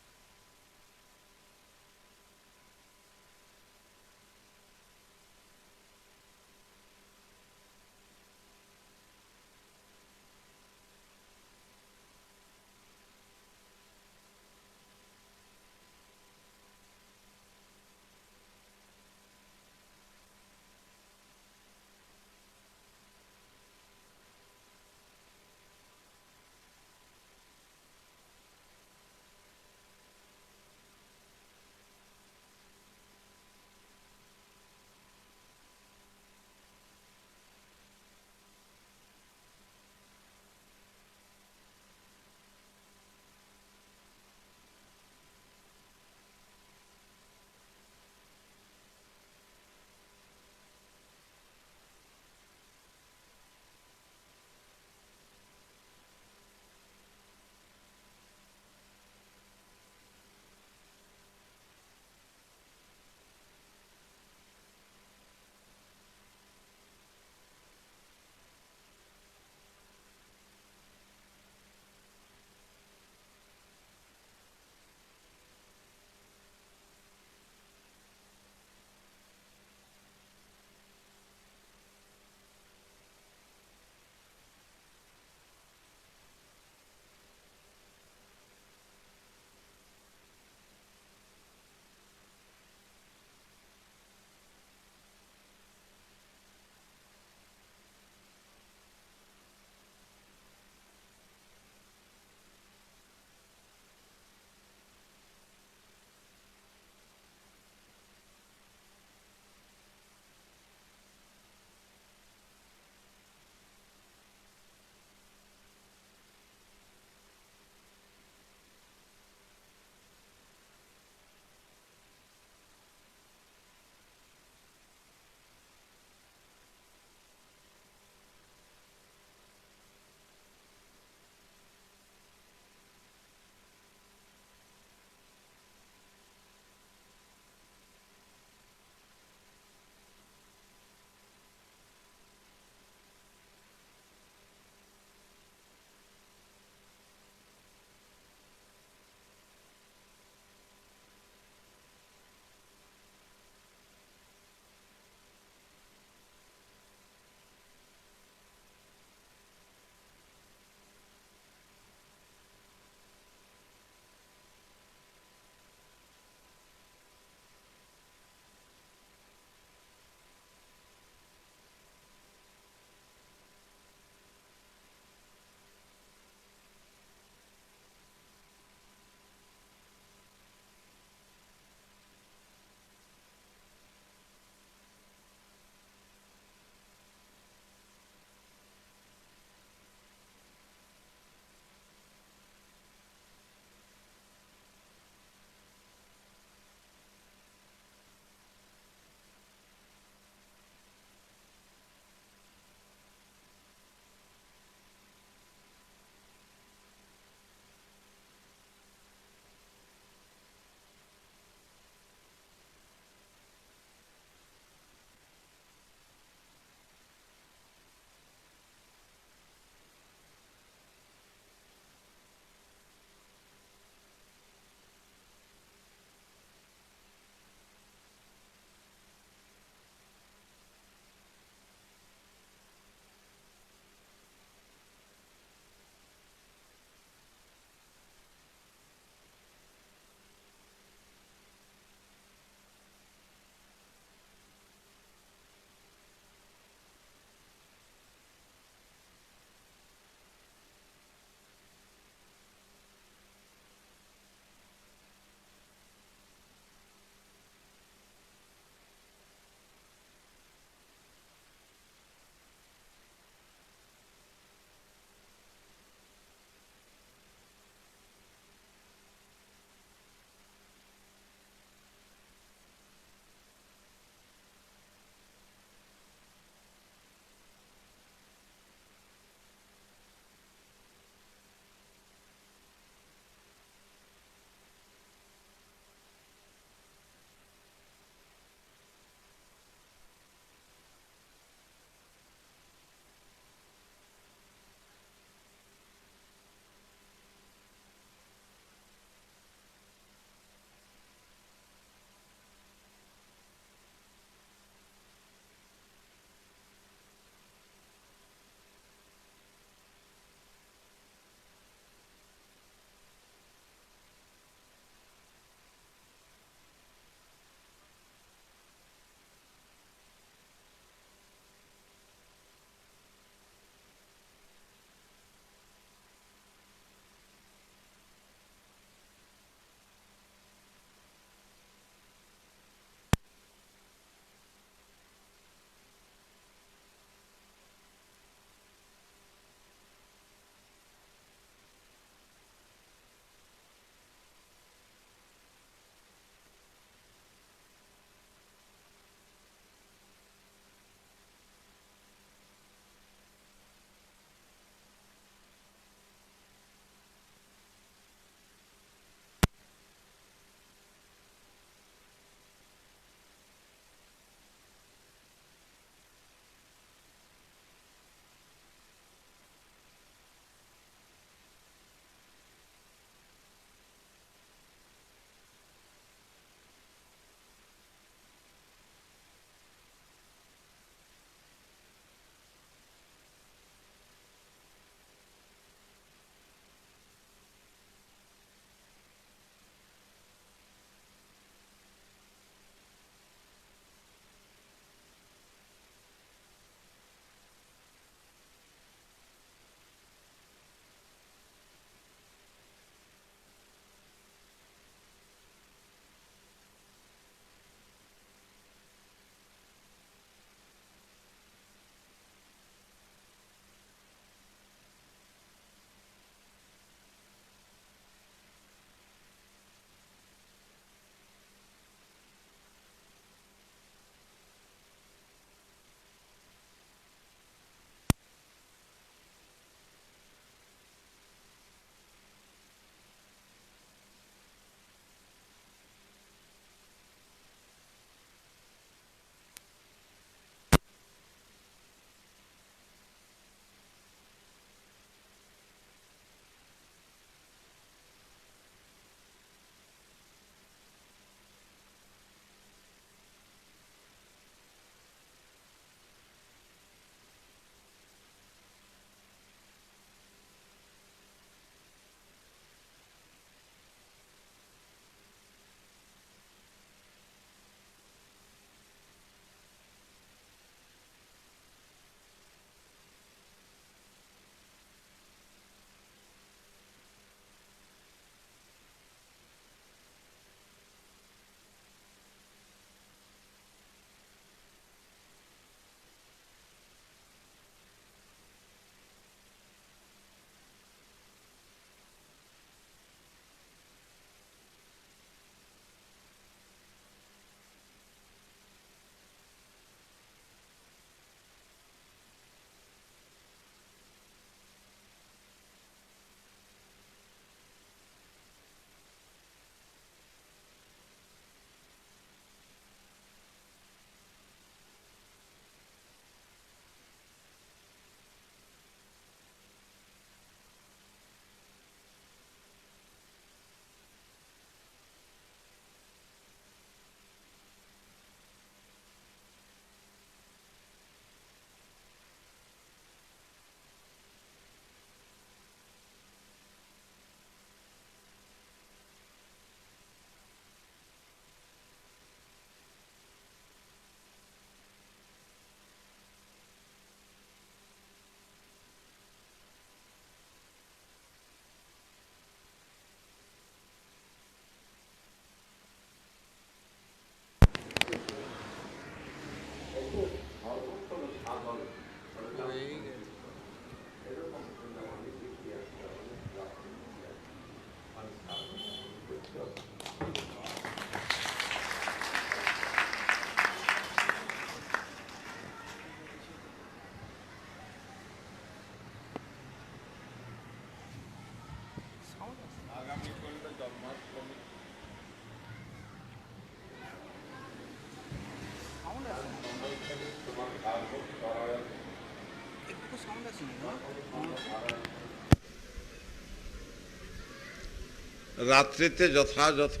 রাত্রিতে যথাযথ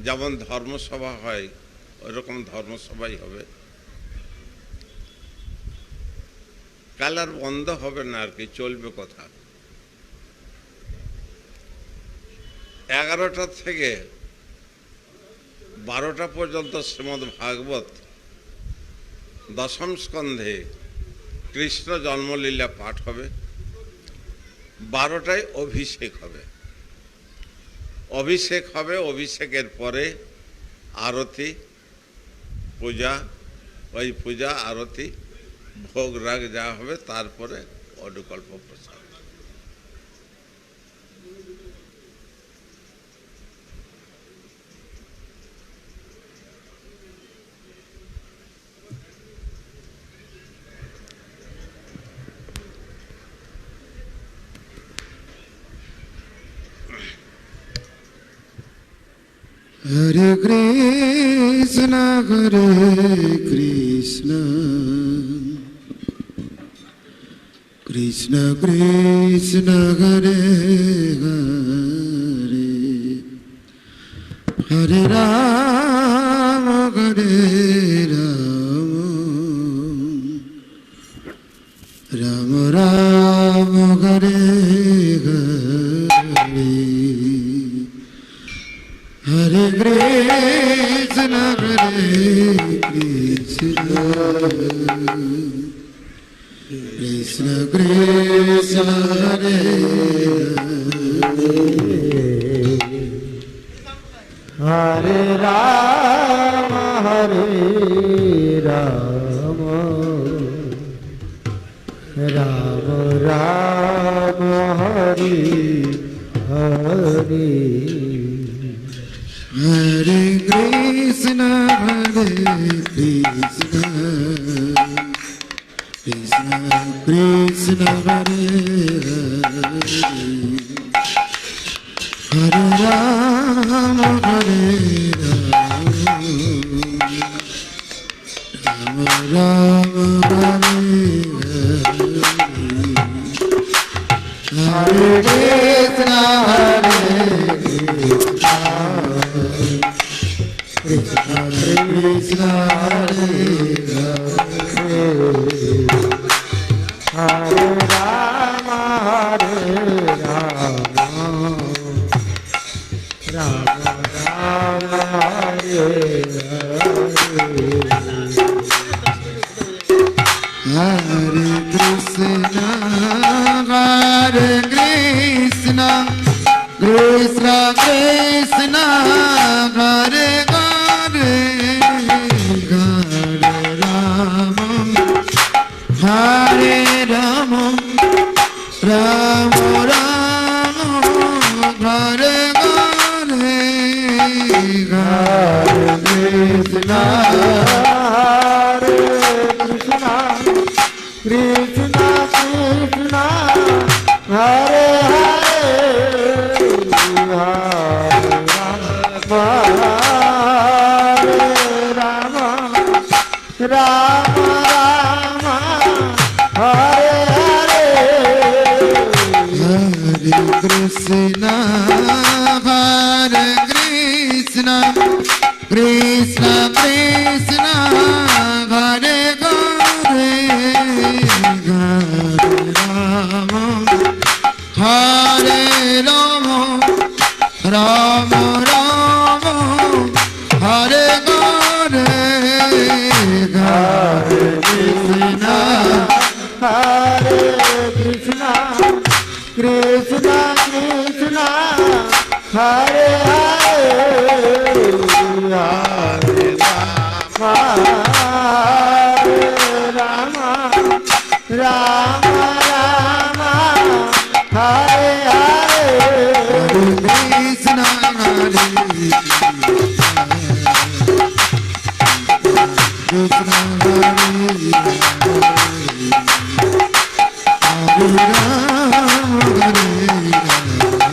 যেমন ধর্মসভা হয় ওইরকম ধর্মসভাই হবে। কাল আর বন্ধ হবে না, আর কি চলবে কথা। 11টা থেকে 12টা পর্যন্ত শ্রীমদ্ ভাগবত দশম স্কন্ধে কৃষ্ণ জন্মলীলা পাঠ হবে। 12টায় অভিষেক হবে। অভিষেকের পরে আরতি, পূজা, ওই পূজা আরতি ভোগ রাগ যা হবে, তারপরে অডুকল্প প্রসাদ। Hare Krishna, Hare Krishna, Krishna Krishna, Hare Hare, Hare Rama, Hare Rama, Rama Rama, Hare Hare, Hare Krishna, Hare Krishna, Krishna Krishna, Hare Hare, Hare Rama, Hare Rama, Rama Rama, Hare Hare, Hare Krishna, Hare Krishna, Krishna Krishna, Hare Hare, Hare Rama, Hare Rama, Rama Rama, Hare Hare, Hare Krishna, Hare Krishna, Krishna Krishna, Hare Hare, Hare Rama, Hare Rama, Rama Rama, Hare Hare, Hare Krishna, Hare Krishna, Krishna Krishna, Hare Hare, Hare Rama, Hare Rama, Rama Rama, Hare Hare, Hare Krishna, Hare Krishna, Krishna Krishna, Hare Hare, Hare Rama, Rama Rama, Hare Hare, Hare Krishna, Hare Krishna, Krishna Krishna, Hare Hare, Hare Rama, Hare Rama, Rama Rama, Hare Hare, Hare Krishna, Hare Krishna, Krishna Krishna, Hare Hare, Hare Rama, Hare Rama, Rama Rama, Hare Hare, Hare Krishna, Hare Krishna, Hare Rama, Hare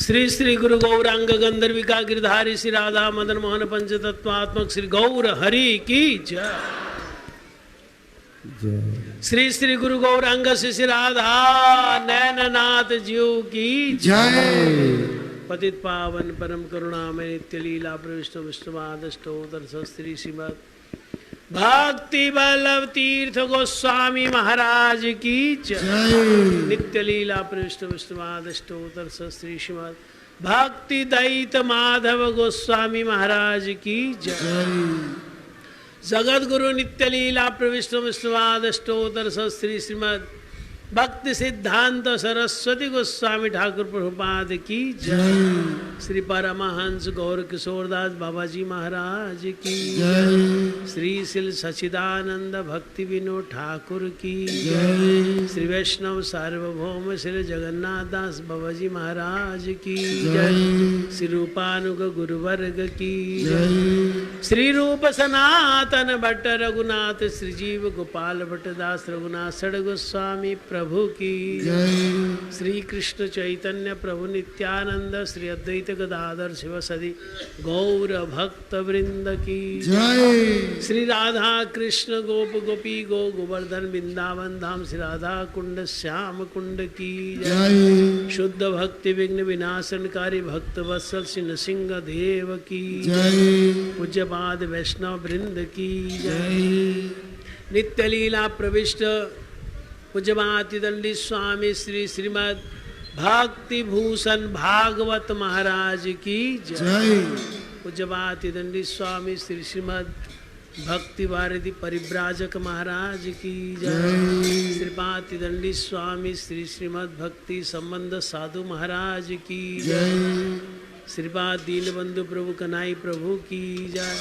Shri Shri गुरु गौरांग गंधर्विका गिरधारी श्री राधा मदन मोहन पंच तत्वात्मक श्री गौर हरि की जय। श्री श्री गुरु गौरांग श्री राधा नैननाथ जीव की जय। पतित पावन परम करुणामय नित्य लीला प्रविष्ट विष्णुवादष्टोत्तर श्री श्रीमद भक्ति वल्लभ तीर्थ गोस्वामी महाराज की जय। नित्य लीला प्रविष्ट विष्णुवादष्टोत्तर श्री श्रीमद भक्ति दैत माधव गोस्वामी महाराज की जय। जगत गुरु नित्य लीला प्रविष्ट विष्णुवादष्टोत्तर श्री श्रीमद भक्ति सिद्धांत सरस्वती गोस्वामी ठाकुर प्रभुपाद की जय। श्री परमहंस गौर किशोरदास बाबा जी महाराज की जय। श्री शिल सचिदानंद भक्ति विनोद ठाकुर की जय। श्री वैष्णव सार्वभौम श्री जगन्नाथ दास बाबा जी महाराज की जय। श्री रूपानुग गुरुवर्ग की जय। श्री रूप सनातन भट्ट रघुनाथ श्री जीव गोपाल भट्ट दास रघुनाथ सड़ गोस्वामी प्रभु की जय। श्री कृष्ण चैतन्य प्रभु नित्यानंद श्री अद्वैत गदाधर शिव सदी गौर भक्त वृंद की जय। श्री राधा कृष्ण गोप गोपी गो गोवर्धन वृंदावन धाम श्री राधा कुंड श्याम कुंड की जय। शुद्ध भक्ति विघ्न विनाशनकारी भक्त वत्सल श्री नृसिंह देव की जय। पूज्यपाद वैष्णव वृंद की जय। नित्य लीला प्रविष्ट पूज्यपाति दंडी स्वामी श्री श्रीमद भक्ति भूषण भागवत महाराज की जय। पूज्यपाति दंडी स्वामी श्री श्रीमद भक्ति वारिधि परिव्राजक महाराज की जय। श्रीपाति दंडी स्वामी श्री श्रीमद् भक्ति संबंध साधु महाराज की जय। श्रीपाद दीनबंधु प्रभु कन्हई प्रभु की जय।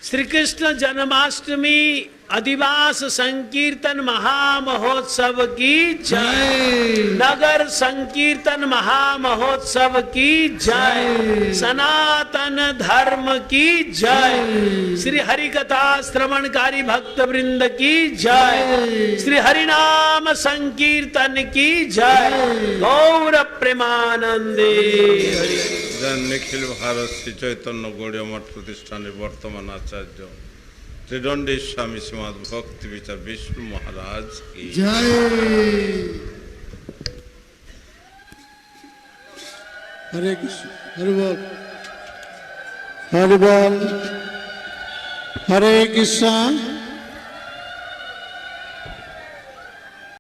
श्री कृष्ण जन्माष्टमी अधिवास संकीर्तन महामहोत्सव की जय। नगर संकीर्तन महामहोत्सव की जय। सनातन धर्म की जय। श्री हरि कथा श्रवणकारी भक्त वृंद की जय। श्री हरिनाम संकीर्तन की जय। गौर प्रेमानंदे हरि। जय निखिल भारत श्री चैतन्य गौड़ीय मठ प्रतिष्ठान वर्तमान आचार्य त्रिदंडी स्वामी श्रीमद भक्ति विचार विष्णु महाराज की जय। हरे कृष्ण हरि बोल हरि बोल। हरे कृष्ण